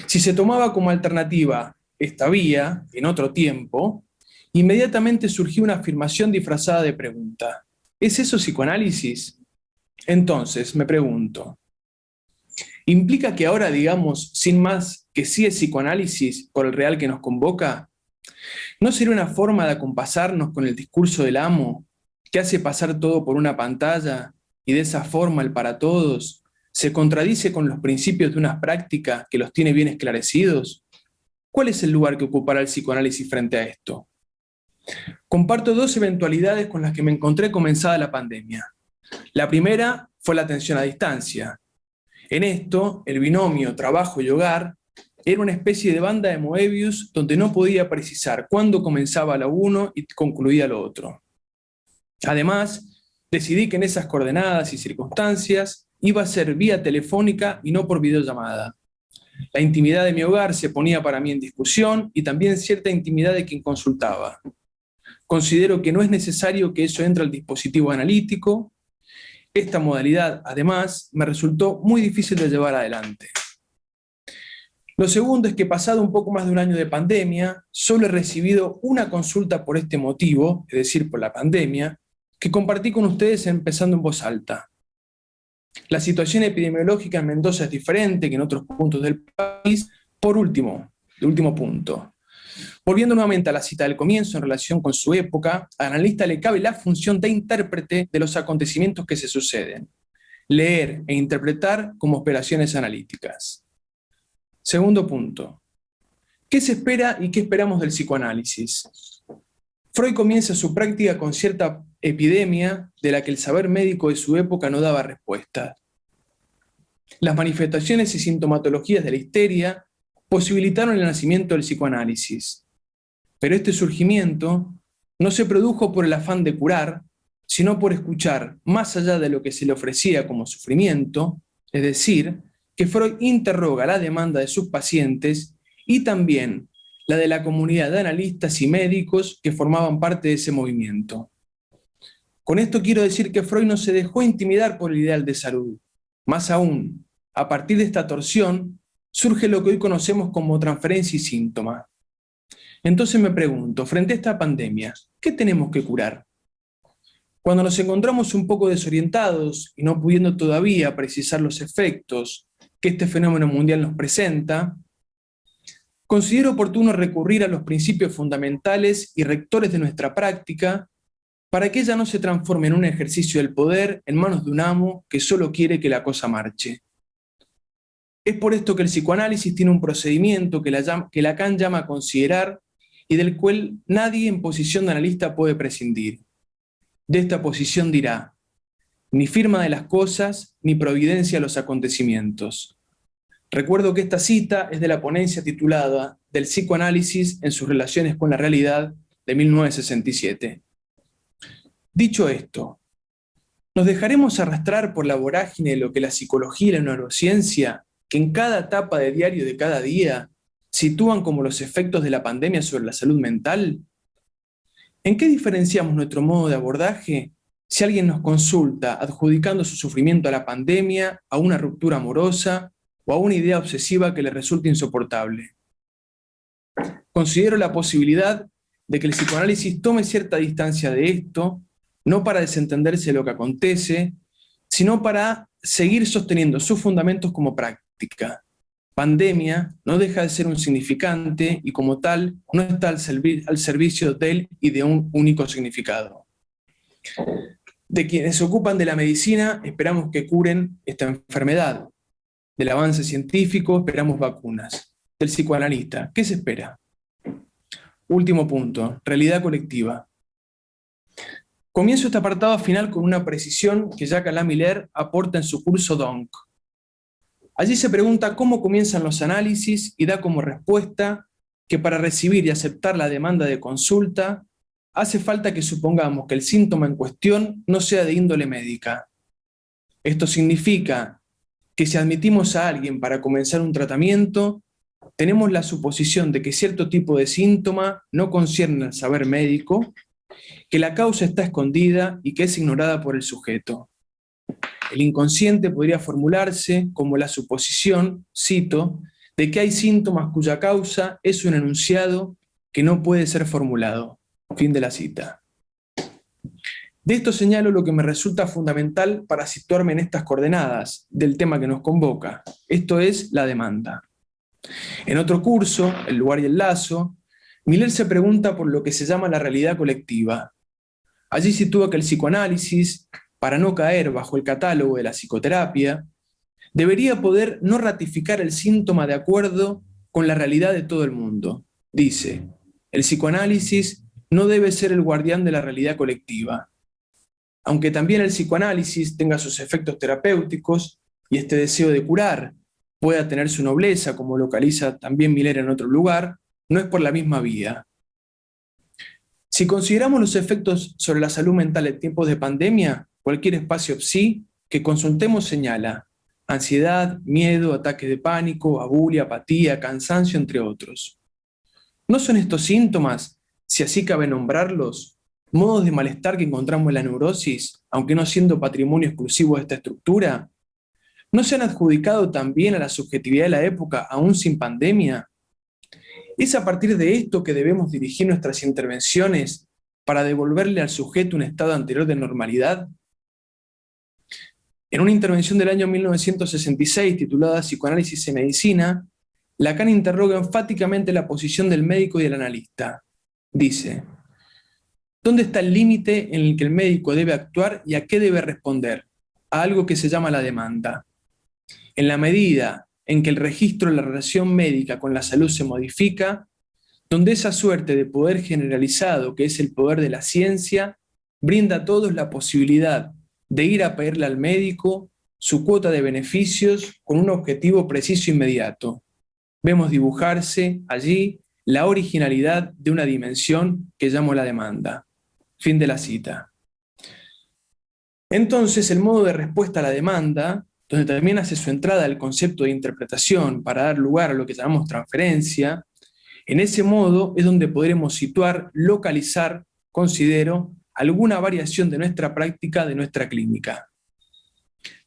Si se tomaba como alternativa esta vía, en otro tiempo, inmediatamente surgió una afirmación disfrazada de pregunta. ¿Es eso psicoanálisis? Entonces, me pregunto, ¿implica que ahora digamos sin más que sí es psicoanálisis por el real que nos convoca? ¿No sería una forma de acompasarnos con el discurso del amo, que hace pasar todo por una pantalla y de esa forma el para todos se contradice con los principios de unas prácticas que los tiene bien esclarecidos? ¿Cuál es el lugar que ocupará el psicoanálisis frente a esto? Comparto dos eventualidades con las que me encontré comenzada la pandemia. La primera fue la atención a distancia. En esto, el binomio trabajo y hogar era una especie de banda de Moebius donde no podía precisar cuándo comenzaba lo uno y concluía lo otro. Además, decidí que en esas coordenadas y circunstancias iba a ser vía telefónica y no por videollamada. La intimidad de mi hogar se ponía para mí en discusión y también cierta intimidad de quien consultaba. Considero que no es necesario que eso entre al dispositivo analítico. Esta modalidad, además, me resultó muy difícil de llevar adelante. Lo segundo es que pasado un poco más de un año de pandemia, solo he recibido una consulta por este motivo, es decir, por la pandemia, que compartí con ustedes empezando en voz alta. La situación epidemiológica en Mendoza es diferente que en otros puntos del país. Por último, el último punto. Volviendo nuevamente a la cita del comienzo en relación con su época, al analista le cabe la función de intérprete de los acontecimientos que se suceden. Leer e interpretar como operaciones analíticas. Segundo punto. ¿Qué se espera y qué esperamos del psicoanálisis? Freud comienza su práctica con cierta epidemia de la que el saber médico de su época no daba respuesta. Las manifestaciones y sintomatologías de la histeria posibilitaron el nacimiento del psicoanálisis. Pero este surgimiento no se produjo por el afán de curar, sino por escuchar más allá de lo que se le ofrecía como sufrimiento, es decir, que Freud interroga la demanda de sus pacientes y también la de la comunidad de analistas y médicos que formaban parte de ese movimiento. Con esto quiero decir que Freud no se dejó intimidar por el ideal de salud. Más aún, a partir de esta torsión, surge lo que hoy conocemos como transferencia y síntoma. Entonces me pregunto, frente a esta pandemia, ¿qué tenemos que curar? Cuando nos encontramos un poco desorientados y no pudiendo todavía precisar los efectos que este fenómeno mundial nos presenta, considero oportuno recurrir a los principios fundamentales y rectores de nuestra práctica para que ella no se transforme en un ejercicio del poder en manos de un amo que solo quiere que la cosa marche. Es por esto que el psicoanálisis tiene un procedimiento que Lacan llama considerar y del cual nadie en posición de analista puede prescindir. De esta posición dirá, ni firma de las cosas, ni providencia de los acontecimientos. Recuerdo que esta cita es de la ponencia titulada Del psicoanálisis en sus relaciones con la realidad de 1967. Dicho esto, ¿nos dejaremos arrastrar por la vorágine de lo que la psicología y la neurociencia, que en cada etapa de diario de cada día sitúan como los efectos de la pandemia sobre la salud mental? ¿En qué diferenciamos nuestro modo de abordaje si alguien nos consulta adjudicando su sufrimiento a la pandemia, a una ruptura amorosa o a una idea obsesiva que le resulte insoportable? Considero la posibilidad de que el psicoanálisis tome cierta distancia de esto, no para desentenderse de lo que acontece, sino para seguir sosteniendo sus fundamentos como práctica. Pandemia no deja de ser un significante y como tal no está al servicio de él y de un único significado. De quienes se ocupan de la medicina esperamos que curen esta enfermedad. Del avance científico esperamos vacunas. Del psicoanalista, ¿qué se espera? Último punto, realidad colectiva. Comienzo este apartado final con una precisión que Jacques Alain Miller aporta en su curso Donc. Allí se pregunta cómo comienzan los análisis y da como respuesta que para recibir y aceptar la demanda de consulta hace falta que supongamos que el síntoma en cuestión no sea de índole médica. Esto significa que si admitimos a alguien para comenzar un tratamiento, tenemos la suposición de que cierto tipo de síntoma no concierne al saber médico, que la causa está escondida y que es ignorada por el sujeto. El inconsciente podría formularse como la suposición, cito, de que hay síntomas cuya causa es un enunciado que no puede ser formulado. Fin de la cita. De esto señalo lo que me resulta fundamental para situarme en estas coordenadas del tema que nos convoca, esto es la demanda. En otro curso, El lugar y el lazo, Miller se pregunta por lo que se llama la realidad colectiva. Allí sitúa que el psicoanálisis, para no caer bajo el catálogo de la psicoterapia, debería poder no ratificar el síntoma de acuerdo con la realidad de todo el mundo. Dice, el psicoanálisis no debe ser el guardián de la realidad colectiva. Aunque también el psicoanálisis tenga sus efectos terapéuticos y este deseo de curar pueda tener su nobleza, como localiza también Miller en otro lugar, no es por la misma vía. Si consideramos los efectos sobre la salud mental en tiempos de pandemia, cualquier espacio PSI que consultemos señala ansiedad, miedo, ataques de pánico, abulia, apatía, cansancio, entre otros. ¿No son estos síntomas, si así cabe nombrarlos, modos de malestar que encontramos en la neurosis, aunque no siendo patrimonio exclusivo de esta estructura? ¿No se han adjudicado también a la subjetividad de la época, aún sin pandemia? ¿Es a partir de esto que debemos dirigir nuestras intervenciones para devolverle al sujeto un estado anterior de normalidad? En una intervención del año 1966 titulada Psicoanálisis en Medicina, Lacan interroga enfáticamente la posición del médico y del analista. Dice, ¿dónde está el límite en el que el médico debe actuar y a qué debe responder? A algo que se llama la demanda. En la medida en que el registro de la relación médica con la salud se modifica, donde esa suerte de poder generalizado que es el poder de la ciencia, brinda a todos la posibilidad de ir a pedirle al médico su cuota de beneficios con un objetivo preciso e inmediato. Vemos dibujarse allí la originalidad de una dimensión que llamo la demanda. Fin de la cita. Entonces, el modo de respuesta a la demanda, donde también hace su entrada el concepto de interpretación para dar lugar a lo que llamamos transferencia, en ese modo es donde podremos situar, localizar, considero, alguna variación de nuestra práctica, de nuestra clínica.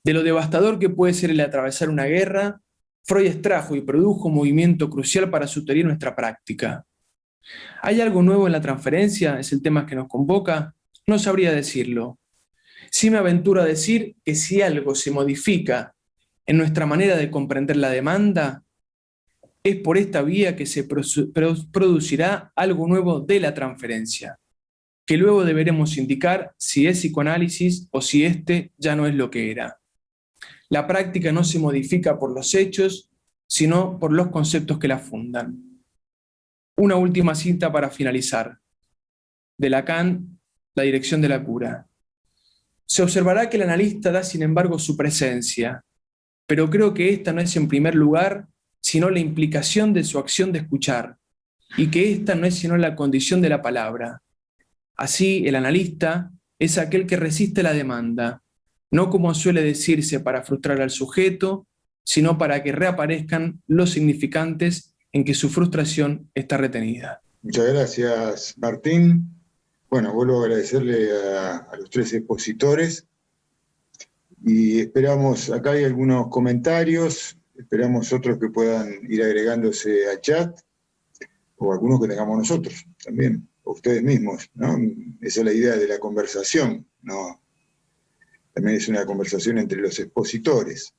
De lo devastador que puede ser el atravesar una guerra, Freud extrajo y produjo un movimiento crucial para sugerir nuestra práctica. ¿Hay algo nuevo en la transferencia? Es el tema que nos convoca. No sabría decirlo. Sí me aventuro a decir que si algo se modifica en nuestra manera de comprender la demanda, es por esta vía que se producirá algo nuevo de la transferencia, que luego deberemos indicar si es psicoanálisis o si este ya no es lo que era. La práctica no se modifica por los hechos, sino por los conceptos que la fundan. Una última cita para finalizar. De Lacan, La dirección de la cura. Se observará que el analista da sin embargo su presencia, pero creo que esta no es en primer lugar sino la implicación de su acción de escuchar, y que esta no es sino la condición de la palabra. Así, el analista es aquel que resiste la demanda, no como suele decirse para frustrar al sujeto, sino para que reaparezcan los significantes en que su frustración está retenida. Muchas gracias, Martín. Bueno, vuelvo a agradecerle a los tres expositores y esperamos, acá hay algunos comentarios, esperamos otros que puedan ir agregándose al chat o algunos que tengamos nosotros también, o ustedes mismos, ¿no? Esa es la idea de la conversación, ¿no? También es una conversación entre los expositores.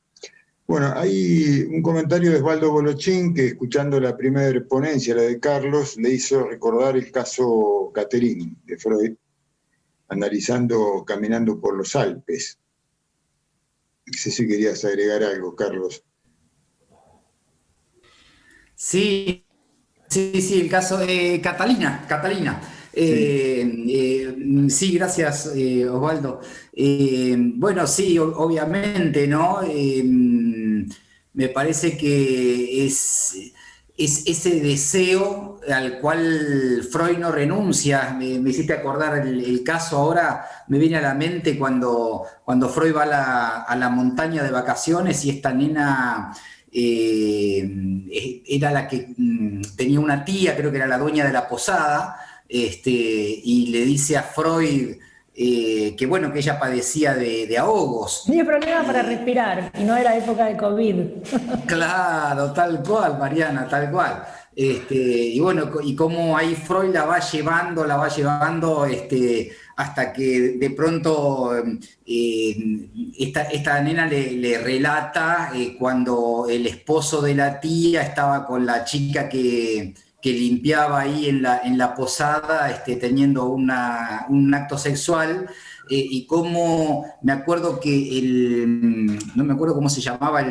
Bueno, hay un comentario de Osvaldo Bolochín que, escuchando la primera ponencia, la de Carlos, le hizo recordar el caso Catherine de Freud, analizando Caminando por los Alpes. No sé si querías agregar algo, Carlos. Sí, el caso de Catalina. Sí, gracias, Osvaldo. Bueno, sí, obviamente, ¿no? Me parece que es es ese deseo al cual Freud no renuncia. Me hiciste acordar el caso ahora, me viene a la mente cuando Freud va a la montaña de vacaciones y esta nena era la que tenía una tía, creo que era la dueña de la posada, y le dice a Freud que bueno, que ella padecía de ahogos. Tenía problemas para respirar y no era época de COVID. Claro, tal cual, Mariana, tal cual. Y bueno, y cómo ahí Freud la va llevando, hasta que de pronto esta nena le relata cuando el esposo de la tía estaba con la chica que limpiaba ahí en la posada, teniendo un acto sexual, y cómo me acuerdo que no me acuerdo cómo se llamaba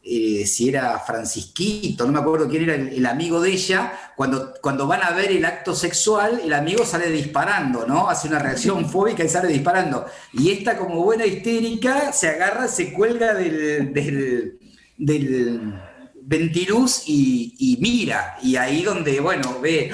si era Francisquito, no me acuerdo quién era el amigo de ella, cuando van a ver el acto sexual, el amigo sale disparando, ¿no? Hace una reacción fóbica y sale disparando. Y esta, como buena histérica, se agarra, se cuelga del ventiluz y mira, y ahí donde, bueno, ve,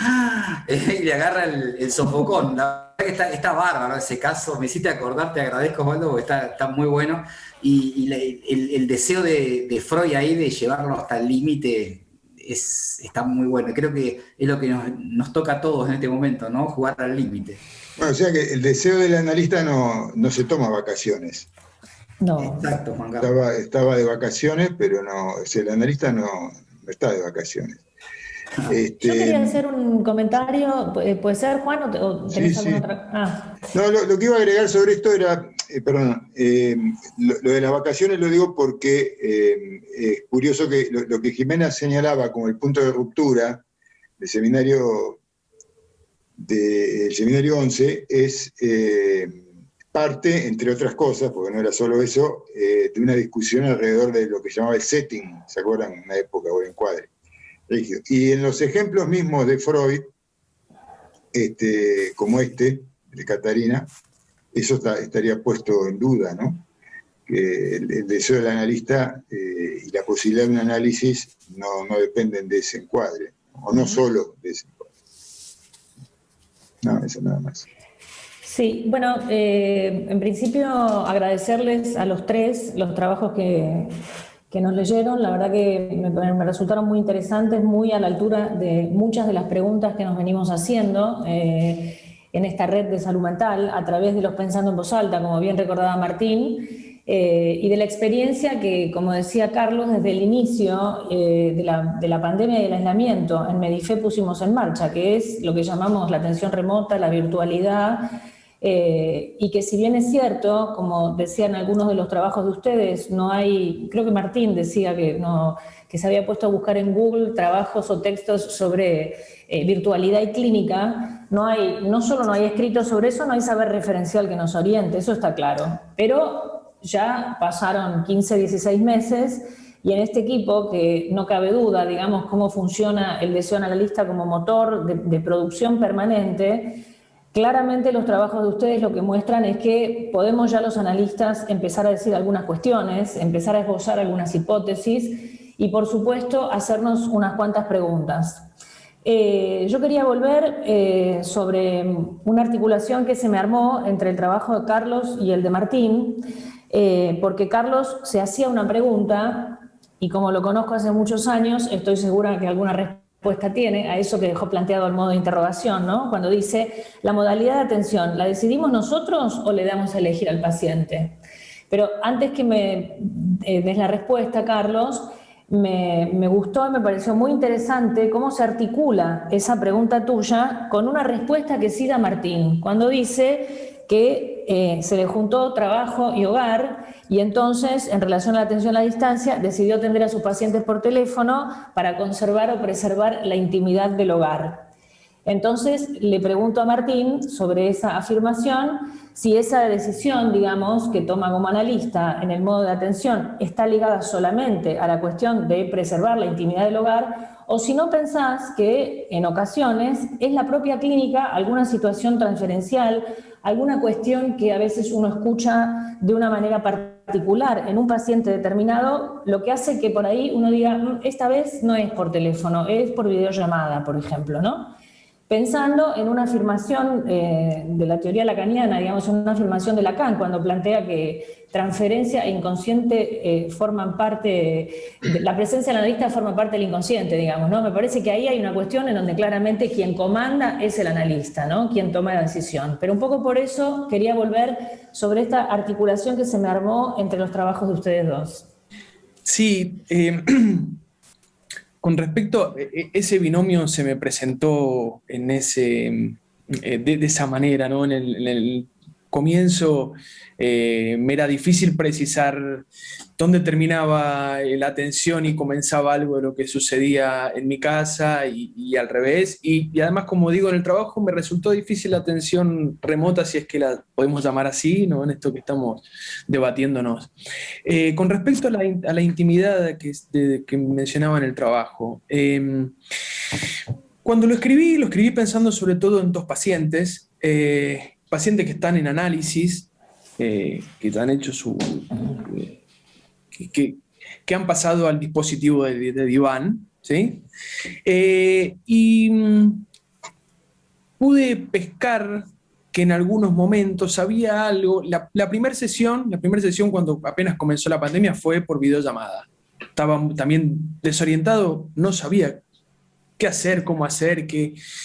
y le agarra el sofocón. La verdad que está bárbaro ese caso, me hiciste acordar, te agradezco, Osvaldo, porque está muy bueno, y el deseo de Freud ahí de llevarlo hasta el límite está muy bueno. Creo que es lo que nos toca a todos en este momento, ¿no? Jugar al límite. Bueno, o sea que el deseo del analista no se toma vacaciones. No. Exacto, Juan Carlos. Estaba de vacaciones, pero no, o sea, el analista no está de vacaciones. Yo quería hacer un comentario, ¿puede ser, Juan, o tenés alguna otra? No, lo que iba a agregar sobre esto era, lo de las vacaciones lo digo porque es curioso que lo que Jimena señalaba como el punto de ruptura del seminario 11 es parte, entre otras cosas, porque no era solo eso, de una discusión alrededor de lo que llamaba el setting, ¿se acuerdan? En una época o encuadre rígido. Y en los ejemplos mismos de Freud, como de Catarina, eso estaría puesto en duda, ¿no? Que el deseo del analista y la posibilidad de un análisis no dependen de ese encuadre, o no solo de ese encuadre. No, eso nada más. Sí, bueno, en principio agradecerles a los tres los trabajos que nos leyeron. La verdad que me resultaron muy interesantes, muy a la altura de muchas de las preguntas que nos venimos haciendo en esta red de salud mental a través de los Pensando en Voz Alta, como bien recordaba Martín, y de la experiencia que, como decía Carlos, desde el inicio de la pandemia y del aislamiento en Medife pusimos en marcha, que es lo que llamamos la atención remota, la virtualidad, y que si bien es cierto, como decían algunos de los trabajos de ustedes, no hay, creo que Martín decía que se había puesto a buscar en Google trabajos o textos sobre virtualidad y clínica, no solo no hay escritos sobre eso, no hay saber referencial que nos oriente, eso está claro, pero ya pasaron 15, 16 meses y en este equipo, que no cabe duda, digamos, cómo funciona el deseo analista como motor de producción permanente. Claramente los trabajos de ustedes lo que muestran es que podemos ya los analistas empezar a decir algunas cuestiones, empezar a esbozar algunas hipótesis y, por supuesto, hacernos unas cuantas preguntas. Yo quería volver sobre una articulación que se me armó entre el trabajo de Carlos y el de Martín, porque Carlos se hacía una pregunta y como lo conozco hace muchos años, estoy segura que alguna respuesta tiene a eso que dejó planteado al modo de interrogación, ¿no? Cuando dice, la modalidad de atención, ¿la decidimos nosotros o le damos a elegir al paciente? Pero antes que me des la respuesta, Carlos, me gustó y me pareció muy interesante cómo se articula esa pregunta tuya con una respuesta que sí da Martín, cuando dice que se le juntó trabajo y hogar y entonces, en relación a la atención a la distancia, decidió atender a sus pacientes por teléfono para conservar o preservar la intimidad del hogar. Entonces, le pregunto a Martín sobre esa afirmación, si esa decisión, digamos, que toma como analista en el modo de atención está ligada solamente a la cuestión de preservar la intimidad del hogar o si no pensás que en ocasiones es la propia clínica, alguna situación transferencial, alguna cuestión que a veces uno escucha de una manera particular en un paciente determinado, lo que hace que por ahí uno diga, esta vez no es por teléfono, es por videollamada, por ejemplo, ¿no? Pensando en una afirmación de la teoría lacaniana, digamos, una afirmación de Lacan, cuando plantea que transferencia e inconsciente forman parte, la presencia del analista forma parte del inconsciente, digamos, ¿no? Me parece que ahí hay una cuestión en donde claramente quien comanda es el analista, ¿no? Quien toma la decisión. Pero un poco por eso quería volver sobre esta articulación que se me armó entre los trabajos de ustedes dos. Sí, con respecto a ese binomio se me presentó en de esa manera, ¿no? En el comienzo me era difícil precisar dónde terminaba la atención y comenzaba algo de lo que sucedía en mi casa y al revés. Y además, como digo, en el trabajo me resultó difícil la atención remota, si es que la podemos llamar así, ¿no? En esto que estamos debatiéndonos. Con respecto a la intimidad que mencionaba en el trabajo, cuando lo escribí pensando sobre todo en dos pacientes, pacientes que están en análisis, que han hecho que han pasado al dispositivo de Diván, ¿sí? Y pude pescar que en algunos momentos había algo. La primera sesión cuando apenas comenzó la pandemia fue por videollamada. Estaba también desorientado, no sabía qué hacer, cómo hacer,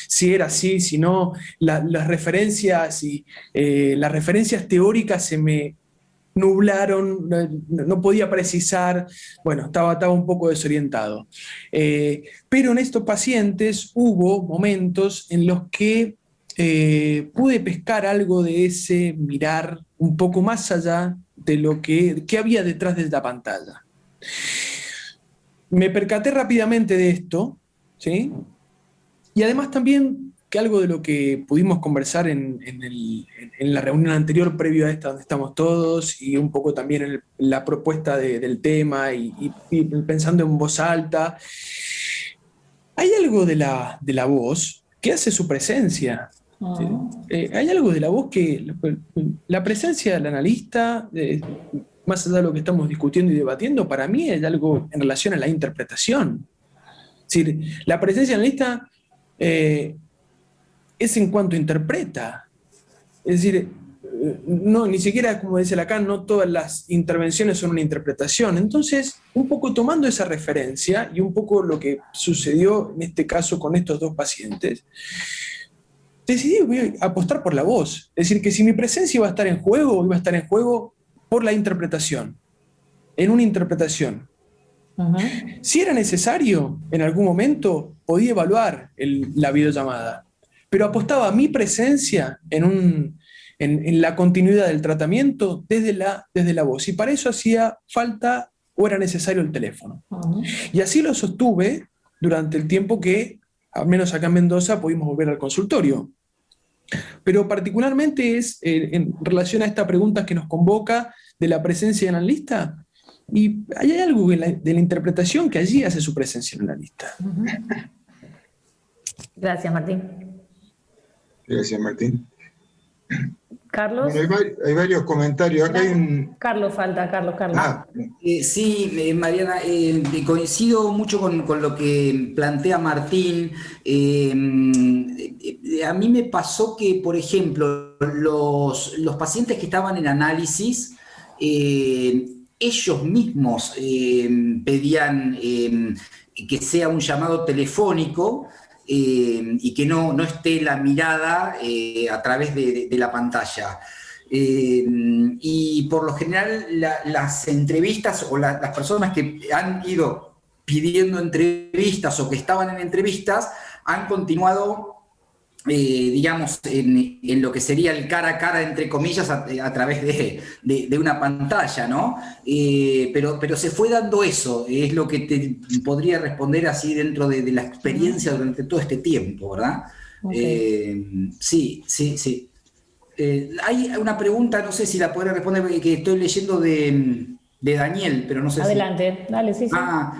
si era así, si no. Las referencias teóricas se me nublaron, no podía precisar, bueno, estaba un poco desorientado. Pero en estos pacientes hubo momentos en los que pude pescar algo de ese mirar un poco más allá de lo que había detrás de la pantalla. Me percaté rápidamente de esto, ¿sí? Y además también que algo de lo que pudimos conversar en la reunión anterior previo a esta donde estamos todos, y un poco también en la propuesta del tema y pensando en voz alta, hay algo de la voz que hace su presencia. ¿Sí? Hay algo de la voz que la presencia del analista, más allá de lo que estamos discutiendo y debatiendo, para mí es algo en relación a la interpretación. Es decir, la presencia del analista es en cuanto interpreta. Es decir, no, ni siquiera, como dice Lacan, no todas las intervenciones son una interpretación. Entonces, un poco tomando esa referencia y un poco lo que sucedió en este caso con estos dos pacientes, decidí voy a apostar por la voz. Es decir, que si mi presencia iba a estar en juego por la interpretación, en una interpretación. Uh-huh. Si era necesario, en algún momento podía evaluar la videollamada, pero apostaba a mi presencia en la continuidad del tratamiento desde la voz, y para eso hacía falta o era necesario el teléfono. Uh-huh. Y así lo sostuve durante el tiempo que, al menos acá en Mendoza, pudimos volver al consultorio. Pero particularmente es en relación a esta pregunta que nos convoca de la presencia del analista, y hay algo de la interpretación que allí hace su presencia en la lista. Uh-huh. Gracias, Martín. Gracias, Martín. Carlos. Bueno, hay varios comentarios. Acá hay Carlos falta, Carlos. Sí, Mariana, coincido mucho con lo que plantea Martín. A mí me pasó que, por ejemplo, los pacientes que estaban en análisis, ellos mismos pedían que sea un llamado telefónico y que no esté la mirada a través de la pantalla. Y por lo general las entrevistas o las personas que han ido pidiendo entrevistas o que estaban en entrevistas han continuado digamos, en lo que sería el cara a cara, entre comillas, a través de una pantalla, ¿no? Pero se fue dando eso, es lo que te podría responder así dentro de la experiencia durante todo este tiempo, ¿verdad? Okay. Sí. Hay una pregunta, no sé si la podré responder, que estoy leyendo de Daniel, pero no sé Adelante, dale, sí. Sí.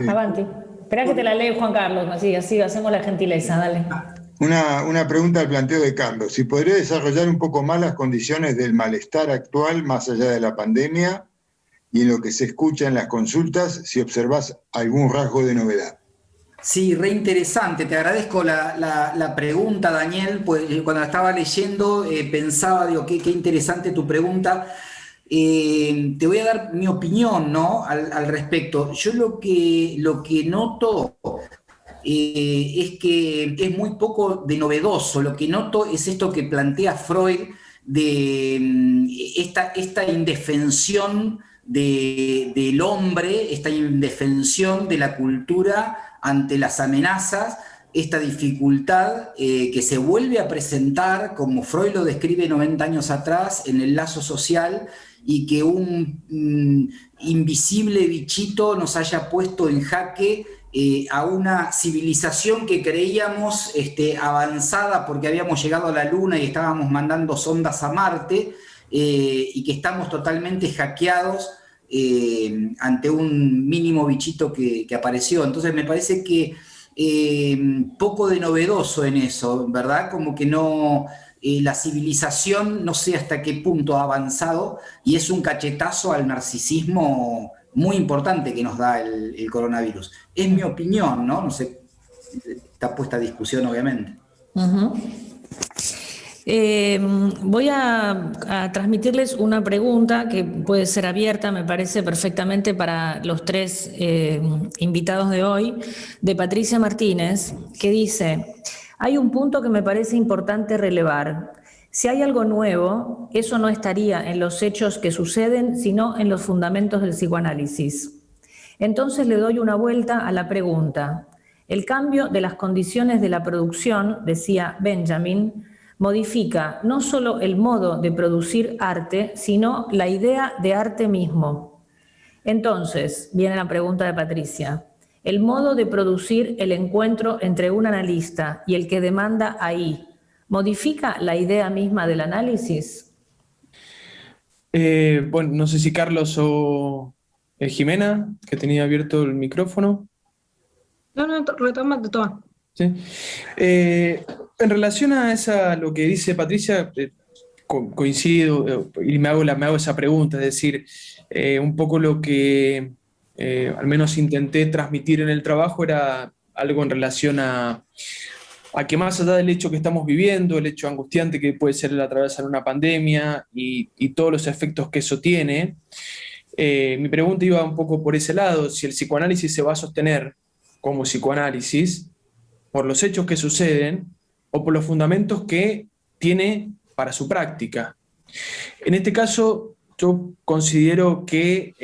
Avanti. Esperá que te la lee Juan Carlos, así hacemos la gentileza, dale. Una pregunta al planteo de Carlos. Si podría desarrollar un poco más las condiciones del malestar actual más allá de la pandemia y en lo que se escucha en las consultas, si observás algún rasgo de novedad. Sí, re interesante. Te agradezco la pregunta, Daniel. Pues, cuando la estaba leyendo pensaba, digo, qué interesante tu pregunta. Te voy a dar mi opinión, ¿no? al respecto. Yo lo que noto es que es muy poco de novedoso. Lo que noto es esto que plantea Freud de esta indefensión del hombre, esta indefensión de la cultura ante las amenazas, esta dificultad que se vuelve a presentar, como Freud lo describe 90 años atrás, en el lazo social, y que un invisible bichito nos haya puesto en jaque a una civilización que creíamos avanzada porque habíamos llegado a la Luna y estábamos mandando sondas a Marte, y que estamos totalmente hackeados ante un mínimo bichito que apareció. Entonces me parece que poco de novedoso en eso, ¿verdad? Como que no, la civilización no sé hasta qué punto ha avanzado, y es un cachetazo al narcisismo muy importante que nos da el coronavirus. Es mi opinión, ¿no? No sé, está puesta a discusión, obviamente. Uh-huh. Voy a transmitirles una pregunta que puede ser abierta, me parece perfectamente para los tres invitados de hoy, de Patricia Martínez, que dice: hay un punto que me parece importante relevar. Si hay algo nuevo, eso no estaría en los hechos que suceden, sino en los fundamentos del psicoanálisis. Entonces le doy una vuelta a la pregunta. El cambio de las condiciones de la producción, decía Benjamin, modifica no solo el modo de producir arte, sino la idea de arte mismo. Entonces, viene la pregunta de Patricia. ¿El modo de producir el encuentro entre un analista y el que demanda ahí modifica la idea misma del análisis? Bueno, no sé si Carlos o Jimena, que tenía abierto el micrófono. No, retoma. ¿Sí? En relación a lo que dice Patricia, coincido y me hago esa pregunta, es decir, un poco lo que al menos intenté transmitir en el trabajo era algo en relación a que más allá del hecho que estamos viviendo, el hecho angustiante que puede ser el atravesar una pandemia y todos los efectos que eso tiene, mi pregunta iba un poco por ese lado: si el psicoanálisis se va a sostener como psicoanálisis por los hechos que suceden o por los fundamentos que tiene para su práctica. En este caso, yo considero que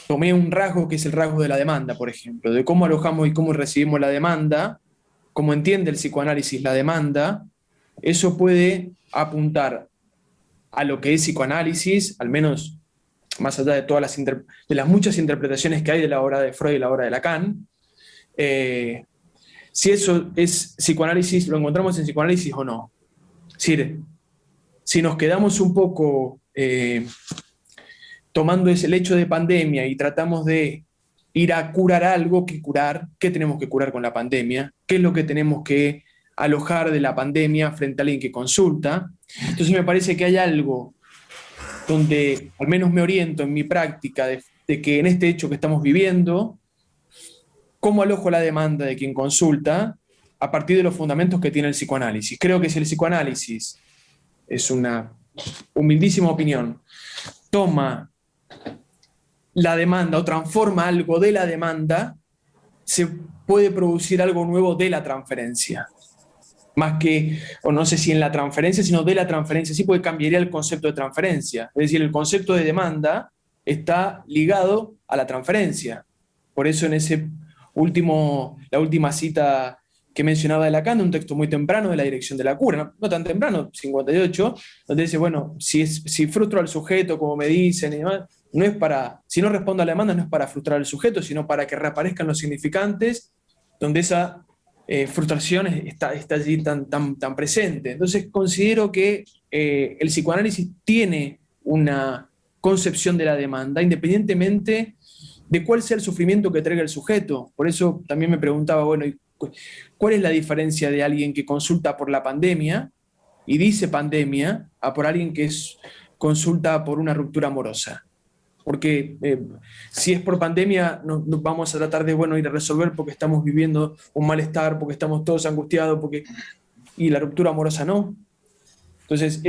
tomé un rasgo que es el rasgo de la demanda, por ejemplo, de cómo alojamos y cómo recibimos la demanda, cómo entiende el psicoanálisis la demanda. Eso puede apuntar a lo que es psicoanálisis, al menos más allá de todas las muchas interpretaciones que hay de la obra de Freud y la obra de Lacan. Si eso es psicoanálisis, lo encontramos en psicoanálisis o no. Es decir, si nos quedamos un poco tomando el hecho de pandemia y tratamos de ir a curar algo que curar, ¿qué tenemos que curar con la pandemia? ¿Qué es lo que tenemos que alojar de la pandemia frente a alguien que consulta? Entonces me parece que hay algo donde al menos me oriento en mi práctica de que en este hecho que estamos viviendo, ¿cómo alojo la demanda de quien consulta a partir de los fundamentos que tiene el psicoanálisis? Creo que si el psicoanálisis, es una humildísima opinión, toma la demanda o transforma algo de la demanda, se puede producir algo nuevo de la transferencia. Más que, o no sé si en la transferencia, sino de la transferencia, sí, porque cambiaría el concepto de transferencia. Es decir, el concepto de demanda está ligado a la transferencia. Por eso en la última cita que mencionaba de Lacan, un texto muy temprano de La dirección de la cura, no tan temprano, 58, donde dice, bueno, si frustro al sujeto, como me dicen y demás, si no respondo a la demanda, no es para frustrar al sujeto, sino para que reaparezcan los significantes, donde esa frustración está allí tan presente. Entonces considero que el psicoanálisis tiene una concepción de la demanda, independientemente de cuál sea el sufrimiento que traiga el sujeto. Por eso también me preguntaba, bueno, ¿cuál es la diferencia de alguien que consulta por la pandemia y dice pandemia a por alguien que consulta por una ruptura amorosa? Porque si es por pandemia, nos vamos a tratar de, bueno, ir a resolver porque estamos viviendo un malestar, porque estamos todos angustiados, y la ruptura amorosa no. Entonces,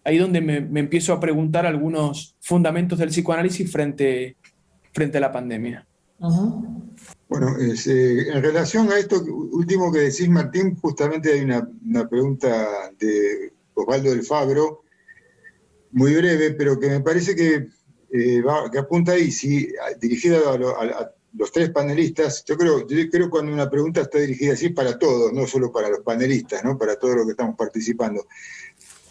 ahí donde me empiezo a preguntar algunos fundamentos del psicoanálisis frente a la pandemia. Uh-huh. Bueno, en relación a esto último que decís, Martín, justamente hay una pregunta de Osvaldo del Fabro, muy breve, pero que me parece que apunta ahí, dirigida a los tres panelistas. Yo creo cuando una pregunta está dirigida así para todos, no solo para los panelistas, ¿no? Para todos los que estamos participando.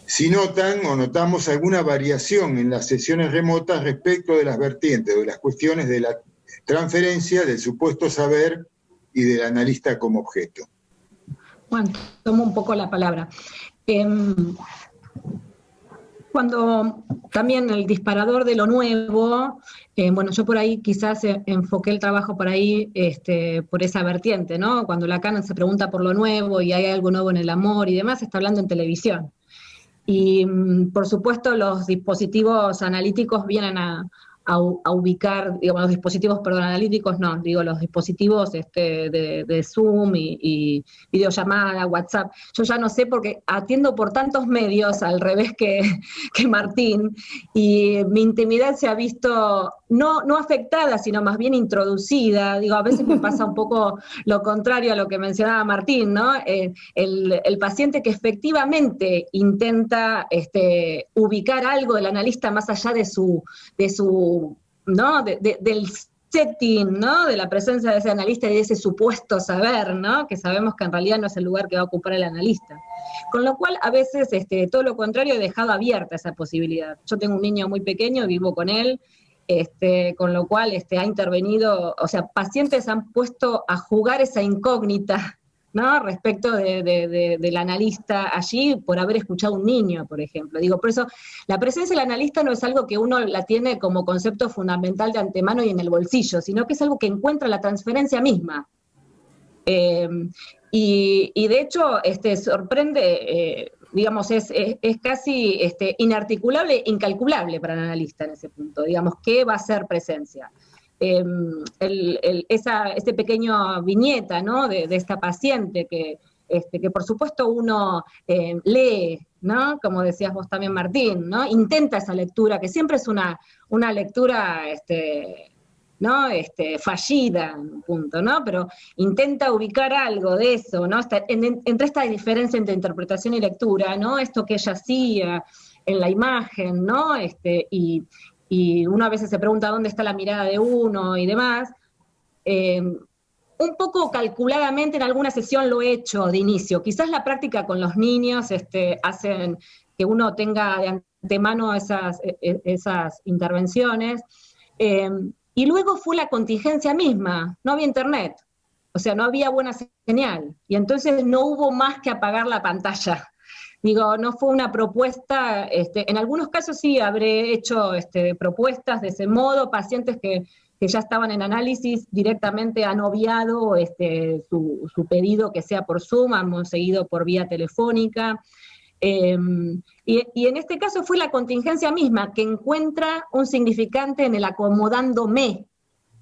Si notan o notamos alguna variación en las sesiones remotas respecto de las vertientes, de las cuestiones de la transferencia del supuesto saber y del analista como objeto. Bueno, tomo un poco la palabra. Cuando también el disparador de lo nuevo, bueno, yo por ahí quizás enfoqué el trabajo por ahí, por esa vertiente, ¿no? Cuando Lacan se pregunta por lo nuevo y hay algo nuevo en el amor y demás, está hablando en televisión. Y por supuesto los dispositivos analíticos vienen a ubicar, digamos, los dispositivos, analíticos no, digo los dispositivos de Zoom y videollamada, WhatsApp. Yo ya no sé porque atiendo por tantos medios al revés que Martín, y mi intimidad se ha visto no afectada, sino más bien introducida. Digo, a veces me pasa un poco lo contrario a lo que mencionaba Martín, ¿no? El paciente que efectivamente intenta ubicar algo del analista más allá de su ¿no? Del setting, ¿no? De la presencia de ese analista y de ese supuesto saber, ¿no? Que sabemos que en realidad no es el lugar que va a ocupar el analista. Con lo cual, a veces, todo lo contrario, he dejado abierta esa posibilidad. Yo tengo un niño muy pequeño, vivo con él, con lo cual ha intervenido, o sea, pacientes han puesto a jugar esa incógnita, ¿no? Respecto del analista allí por haber escuchado a un niño, por ejemplo. Digo, por eso la presencia del analista no es algo que uno la tiene como concepto fundamental de antemano y en el bolsillo, sino que es algo que encuentra la transferencia misma. Y de hecho sorprende, digamos, es casi inarticulable, incalculable para el analista en ese punto. Digamos, ¿qué va a ser presencia? Esta pequeña viñeta, ¿no? de esta paciente que por supuesto uno lee, ¿no? Como decías vos también, Martín, ¿no? Intenta esa lectura, que siempre es una lectura ¿no? Fallida, en un punto, ¿no? Pero intenta ubicar algo de eso, ¿no? Entre esta diferencia entre interpretación y lectura, ¿no? Esto que ella hacía en la imagen, ¿no? Y uno a veces se pregunta dónde está la mirada de uno y demás. Un poco calculadamente en alguna sesión lo he hecho de inicio. Quizás la práctica con los niños hacen que uno tenga de antemano esas intervenciones. Y luego fue la contingencia misma, no había internet, o sea, no había buena señal, y entonces no hubo más que apagar la pantalla. Digo, no fue una propuesta, en algunos casos sí habré hecho propuestas de ese modo, pacientes que ya estaban en análisis directamente han obviado su pedido que sea por Zoom, han seguido por vía telefónica, y en este caso fue la contingencia misma que encuentra un significante en el acomodándome,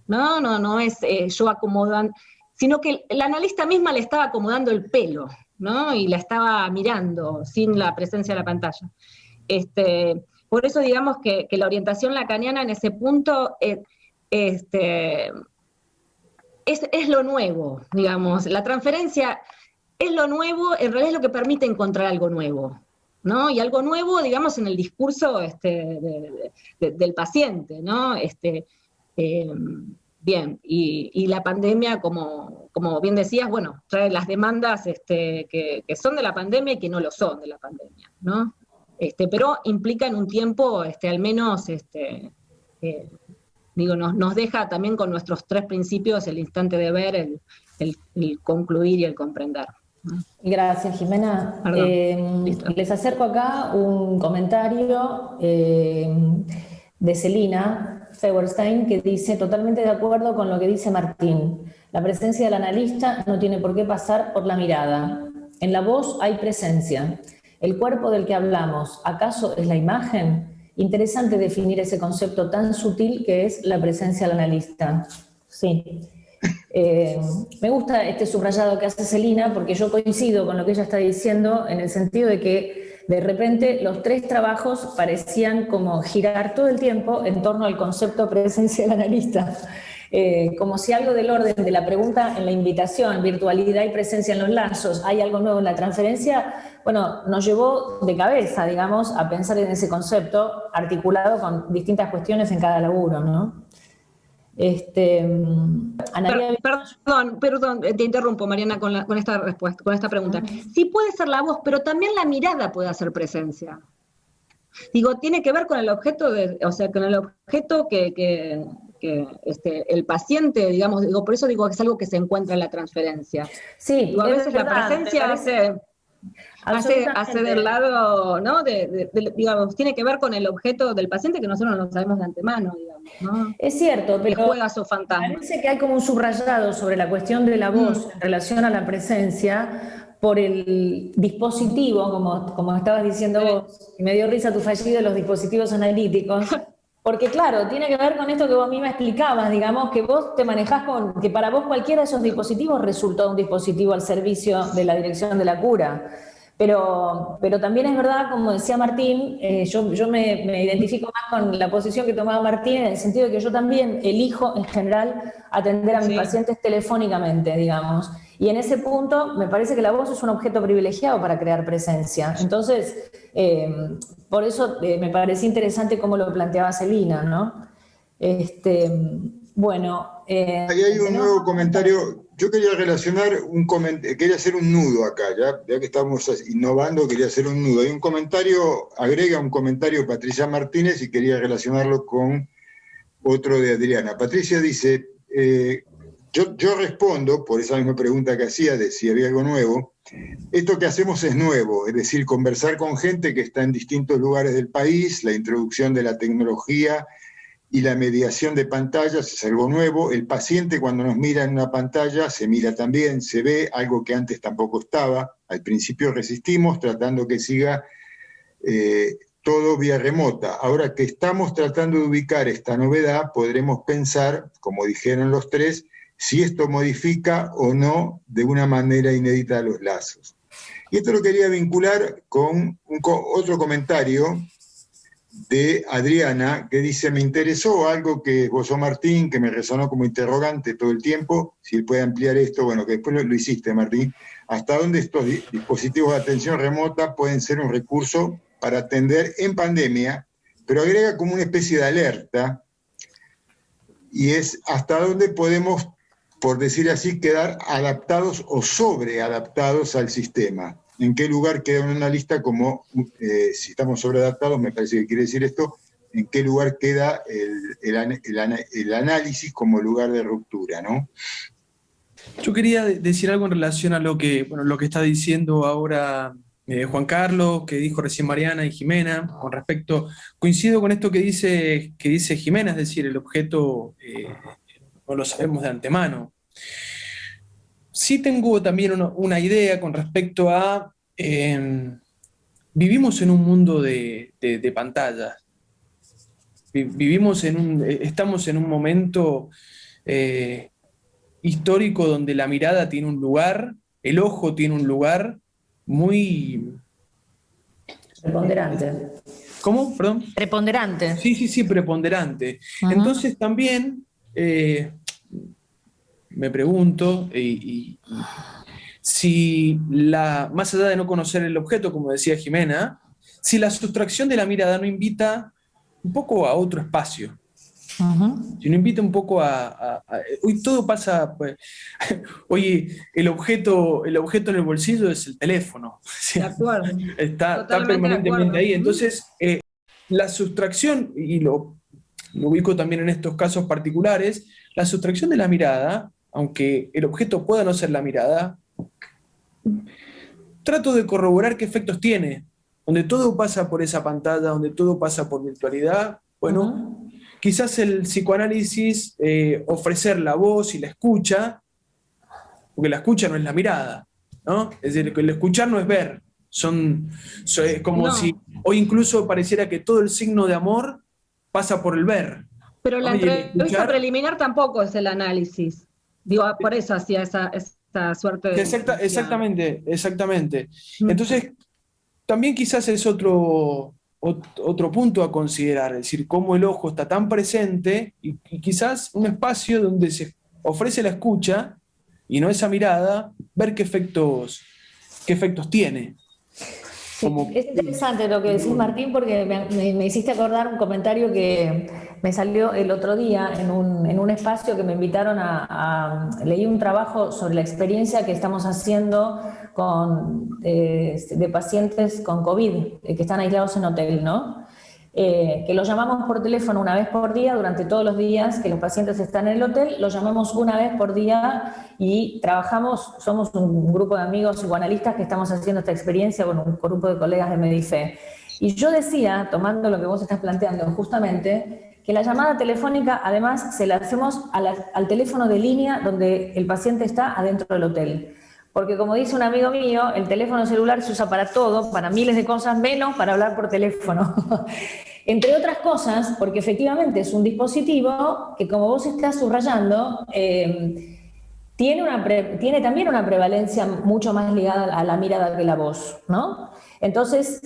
no es yo acomodando, sino que el analista misma le estaba acomodando el pelo, ¿no? Y la estaba mirando sin la presencia de la pantalla. Por eso digamos que la orientación lacaniana en ese punto es lo nuevo, digamos, la transferencia es lo nuevo, en realidad es lo que permite encontrar algo nuevo, ¿no? Y algo nuevo, digamos, en el discurso del paciente, ¿no? Bien, y la pandemia, como bien decías, bueno, trae las demandas que son de la pandemia y que no lo son de la pandemia, ¿no? Pero implican un tiempo, al menos, nos deja también con nuestros tres principios el instante de ver, el concluir y el comprender. Gracias, Jimena. Les acerco acá un comentario de Celina, Feuerstein, que dice, totalmente de acuerdo con lo que dice Martín. La presencia del analista no tiene por qué pasar por la mirada. En la voz hay presencia. El cuerpo del que hablamos, ¿acaso es la imagen? Interesante definir ese concepto tan sutil que es la presencia del analista. Sí. Me gusta este subrayado que hace Celina porque yo coincido con lo que ella está diciendo en el sentido de que de repente los tres trabajos parecían como girar todo el tiempo en torno al concepto presencia del analista. Como si algo del orden de la pregunta en la invitación, virtualidad y presencia en los lazos, hay algo nuevo en la transferencia, bueno, nos llevó de cabeza, digamos, a pensar en ese concepto articulado con distintas cuestiones en cada laburo, ¿no? Perdón, te interrumpo, Mariana, con esta respuesta, con esta pregunta. Sí puede ser la voz, pero también la mirada puede hacer presencia. Digo, tiene que ver con el objeto, con el objeto que el paciente, digamos, digo, por eso digo que es algo que se encuentra en la transferencia. Sí, digo, a veces la presencia hace del lado, ¿no? Digamos, tiene que ver con el objeto del paciente que nosotros no lo sabemos de antemano, digamos, ¿no? Es cierto, pero juega su fantasma. Parece que hay como un subrayado sobre la cuestión de la voz en relación a la presencia por el dispositivo, como estabas diciendo vos, y me dio risa tu fallido de los dispositivos analíticos. Porque claro, tiene que ver con esto que vos a mí me explicabas, digamos, que vos te manejás que para vos cualquiera de esos dispositivos resultó un dispositivo al servicio de la dirección de la cura. Pero también es verdad, como decía Martín, yo me identifico más con la posición que tomaba Martín en el sentido de que yo también elijo en general atender a mis pacientes telefónicamente, digamos. Y en ese punto me parece que la voz es un objeto privilegiado para crear presencia. Entonces, por eso me parecía interesante cómo lo planteaba Celina, ¿no? Bueno. Ahí hay un nuevo comentario. Yo quería relacionar quería hacer un nudo acá, ya que estamos innovando, quería hacer un nudo. Hay un comentario, agrega un comentario Patricia Martínez y quería relacionarlo con otro de Adriana. Patricia dice, yo respondo, por esa misma pregunta que hacía de si había algo nuevo, esto que hacemos es nuevo, es decir, conversar con gente que está en distintos lugares del país, la introducción de la tecnología y la mediación de pantallas es algo nuevo. El paciente cuando nos mira en una pantalla se mira también, se ve, algo que antes tampoco estaba. Al principio resistimos tratando que siga todo vía remota. Ahora que estamos tratando de ubicar esta novedad, podremos pensar, como dijeron los tres, si esto modifica o no de una manera inédita los lazos. Y esto lo quería vincular con otro comentario de Adriana, que dice, me interesó algo que esbozó Martín, que me resonó como interrogante todo el tiempo, si él puede ampliar esto, bueno, que después lo hiciste, Martín, hasta dónde estos dispositivos de atención remota pueden ser un recurso para atender en pandemia, pero agrega como una especie de alerta, y es hasta dónde podemos, por decir así, quedar adaptados o sobreadaptados al sistema. ¿En qué lugar queda un analista como, si estamos sobreadaptados, me parece que quiere decir esto, en qué lugar queda el análisis como lugar de ruptura, ¿no? Yo quería decir algo en relación a lo que está diciendo ahora Juan Carlos, que dijo recién Mariana y Jimena, con respecto, coincido con esto que dice Jimena, es decir, el objeto no lo sabemos de antemano. Sí tengo también una idea con respecto a, vivimos en un mundo de pantallas, estamos en un momento histórico donde la mirada tiene un lugar, el ojo tiene un lugar muy... Preponderante. ¿Cómo? Perdón. Preponderante. Sí, preponderante. Uh-huh. Entonces también... me pregunto si más allá de no conocer el objeto, como decía Jimena, si la sustracción de la mirada no invita un poco a otro espacio. Uh-huh. Si no invita un poco hoy todo pasa, pues, oye, el objeto en el bolsillo es el teléfono. De acuerdo. Está permanentemente ahí. Entonces, la sustracción, y lo ubico también en estos casos particulares, la sustracción de la mirada, aunque el objeto pueda no ser la mirada, trato de corroborar qué efectos tiene, donde todo pasa por esa pantalla, donde todo pasa por virtualidad, bueno, quizás el psicoanálisis, ofrecer la voz y la escucha, porque la escucha no es la mirada, ¿no? Es decir, el escuchar no es ver, es como No. si hoy incluso pareciera que todo el signo de amor pasa por el ver. Pero la ¿no? Y el entrevista escuchar, preliminar tampoco es el análisis. Digo, por eso hacía esa suerte de... exactamente. Mm. Entonces, también quizás es otro punto a considerar, es decir, cómo el ojo está tan presente y quizás un espacio donde se ofrece la escucha y no esa mirada, ver qué efectos tiene. Sí, es interesante lo que decís, Martín, porque me hiciste acordar un comentario que me salió el otro día en un espacio que me invitaron leí un trabajo sobre la experiencia que estamos haciendo de pacientes con COVID, que están aislados en hotel, ¿no? Que los llamamos por teléfono una vez por día durante todos los días que los pacientes están en el hotel, los llamamos una vez por día y somos un grupo de amigos psicoanalistas que estamos haciendo esta experiencia con un grupo de colegas de Medife. Y yo decía, tomando lo que vos estás planteando justamente, que la llamada telefónica además se la hacemos al teléfono de línea donde el paciente está adentro del hotel. Porque como dice un amigo mío, el teléfono celular se usa para todo, para miles de cosas, menos para hablar por teléfono. Entre otras cosas, porque efectivamente es un dispositivo que, como vos estás subrayando, tiene también una prevalencia mucho más ligada a la mirada que la voz, ¿no? Entonces,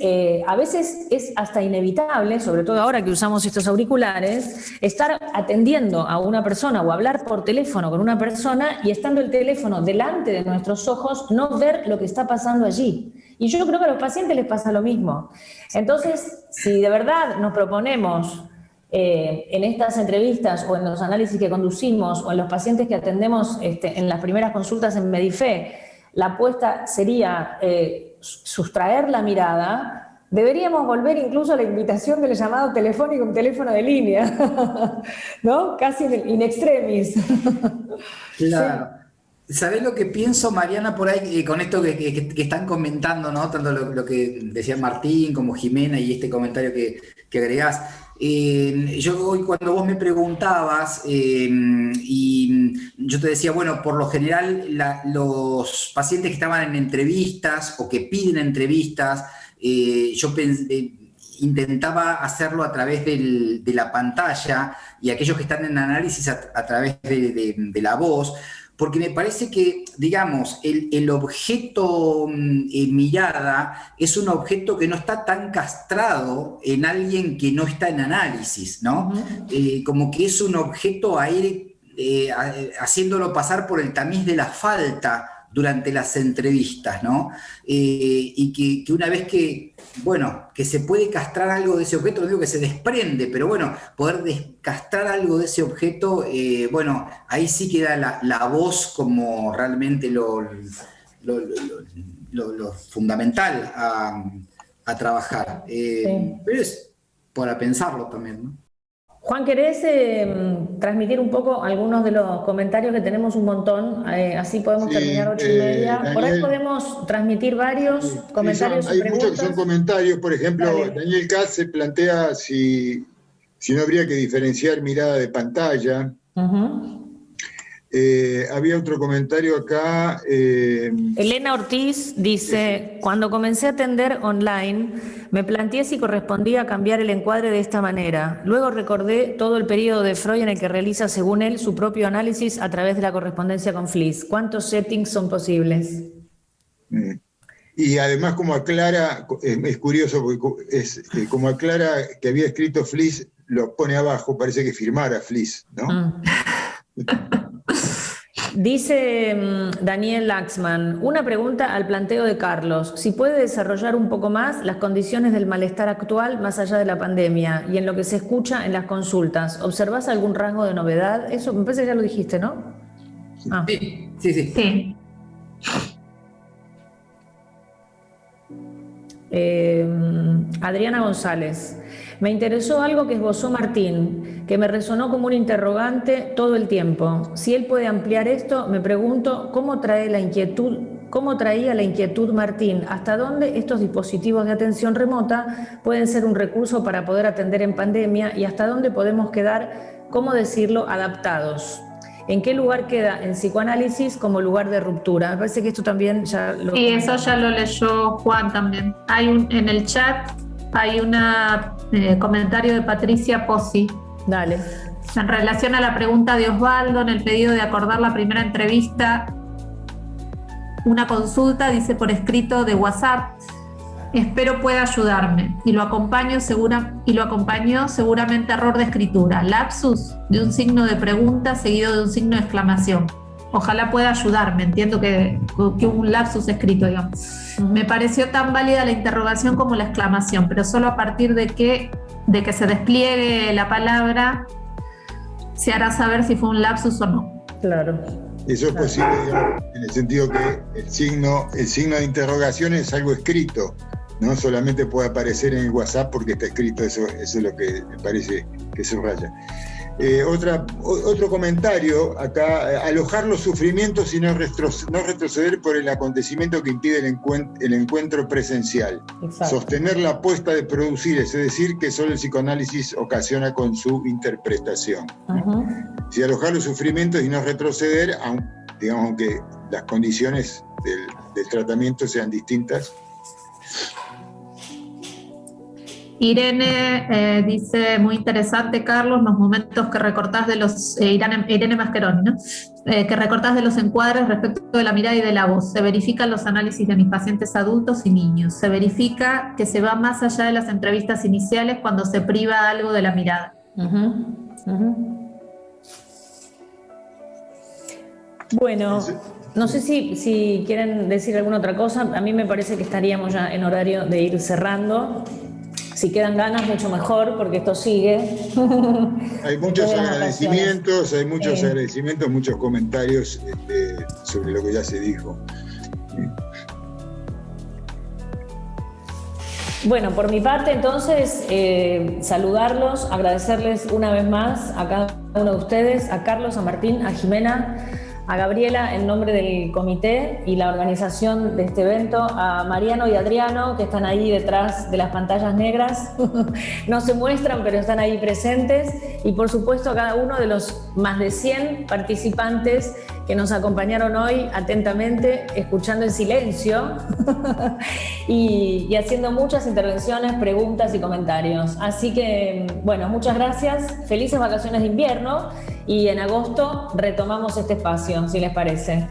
a veces es hasta inevitable, sobre todo ahora que usamos estos auriculares, estar atendiendo a una persona o hablar por teléfono con una persona y estando el teléfono delante de nuestros ojos, no ver lo que está pasando allí. Y yo creo que a los pacientes les pasa lo mismo. Entonces, si de verdad nos proponemos en estas entrevistas o en los análisis que conducimos o en los pacientes que atendemos en las primeras consultas en Medife, la apuesta sería sustraer la mirada, deberíamos volver incluso a la invitación del llamado telefónico, un teléfono de línea, ¿no? Casi in extremis. Claro. ¿Sabés lo que pienso, Mariana, por ahí con esto que están comentando, ¿no? Tanto lo que decía Martín como Jimena y este comentario que agregás. Yo hoy cuando vos me preguntabas y yo te decía, bueno, por lo general los pacientes que estaban en entrevistas o que piden entrevistas, yo intentaba hacerlo a través de la pantalla y aquellos que están en análisis a través de la voz, porque me parece que, digamos, el objeto mirada es un objeto que no está tan castrado en alguien que no está en análisis, ¿no? Uh-huh. Como que es un objeto a ir haciéndolo pasar por el tamiz de la falta durante las entrevistas, ¿no? Y que una vez que se puede castrar algo de ese objeto, no digo que se desprende, pero bueno, poder castrar algo de ese objeto, ahí sí queda la voz como realmente lo fundamental a trabajar. Sí. Pero es para pensarlo también, ¿no? Juan, ¿querés transmitir un poco algunos de los comentarios que tenemos un montón? Así podemos terminar 8:30. Daniel, por ahí podemos transmitir varios comentarios. Hay muchos que son comentarios. Por ejemplo, Daniel Katz se plantea si no habría que diferenciar mirada de pantalla. Uh-huh. Había otro comentario acá. Elena Ortiz dice, cuando comencé a atender online, me planteé si correspondía cambiar el encuadre de esta manera. Luego recordé todo el periodo de Freud en el que realiza, según él, su propio análisis a través de la correspondencia con Fliss. ¿Cuántos settings son posibles? Y además, como aclara, es curioso, porque como aclara que había escrito Fliss, lo pone abajo, parece que firmara Fliss, ¿no? Dice Daniel Laxman, una pregunta al planteo de Carlos, si puede desarrollar un poco más las condiciones del malestar actual más allá de la pandemia y en lo que se escucha en las consultas. ¿Observás algún rasgo de novedad? Eso me parece que ya lo dijiste, ¿no? Sí. Adriana González, me interesó algo que esbozó Martín, que me resonó como un interrogante todo el tiempo. Si él puede ampliar esto, me pregunto cómo trae la inquietud cómo traía la inquietud Martín, hasta dónde estos dispositivos de atención remota pueden ser un recurso para poder atender en pandemia y hasta dónde podemos quedar, ¿cómo decirlo?, adaptados. ¿En qué lugar queda el psicoanálisis como lugar de ruptura? Me parece que esto también ya lo... Y eso ya lo leyó Juan también. En el chat hay un comentario de Patricia Pozzi. Dale. En relación a la pregunta de Osvaldo, en el pedido de acordar la primera entrevista, una consulta, dice por escrito de WhatsApp, espero pueda ayudarme, y lo acompañó seguramente error de escritura, lapsus de un signo de pregunta seguido de un signo de exclamación. Ojalá pueda ayudarme, entiendo que un lapsus escrito, digamos. Me pareció tan válida la interrogación como la exclamación, pero solo a partir de que se despliegue la palabra se hará saber si fue un lapsus o no. Claro. Eso es posible, digamos, en el sentido que el signo de interrogación es algo escrito, no solamente puede aparecer en el WhatsApp porque está escrito, eso es lo que me parece que subraya. Otro comentario acá, alojar los sufrimientos y no retroceder por el acontecimiento que impide el encuentro presencial. Exacto. Sostener la apuesta de producir, es decir, que solo el psicoanálisis ocasiona con su interpretación. Uh-huh. Si alojar los sufrimientos y no retroceder, aunque las condiciones del tratamiento sean distintas. Irene dice, muy interesante, Carlos, los momentos que recortás de los... Irene Mascheroni, ¿no? Que recortás de los encuadres respecto de la mirada y de la voz. Se verifican los análisis de mis pacientes adultos y niños. Se verifica que se va más allá de las entrevistas iniciales cuando se priva algo de la mirada. Uh-huh. Uh-huh. Bueno, no sé si quieren decir alguna otra cosa. A mí me parece que estaríamos ya en horario de ir cerrando. Si quedan ganas, mucho mejor, porque esto sigue. Hay muchos agradecimientos, muchos comentarios sobre lo que ya se dijo. Bueno, por mi parte, entonces, saludarlos, agradecerles una vez más a cada uno de ustedes, a Carlos, a Martín, a Jimena, a Gabriela en nombre del comité y la organización de este evento, a Mariano y Adriano que están ahí detrás de las pantallas negras, no se muestran pero están ahí presentes, y por supuesto a cada uno de los más de 100 participantes que nos acompañaron hoy atentamente, escuchando en silencio y haciendo muchas intervenciones, preguntas y comentarios. Así que, bueno, muchas gracias, felices vacaciones de invierno, y en agosto retomamos este espacio, si les parece.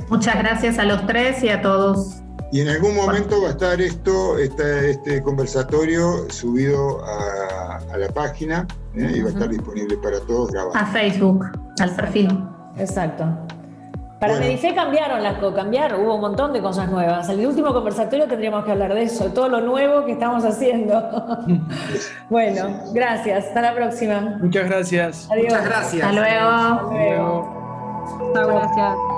Muchas gracias a los tres y a todos. Y en algún momento va a estar este conversatorio subido a la página, y va a estar disponible para todos grabado. A Facebook, al perfil. Exacto. Para Medife hubo un montón de cosas nuevas. En el último conversatorio tendríamos que hablar de eso, de todo lo nuevo que estamos haciendo. Bueno, gracias. Hasta la próxima. Muchas gracias. Adiós. Muchas gracias. Hasta luego. Hasta luego. Muchas gracias.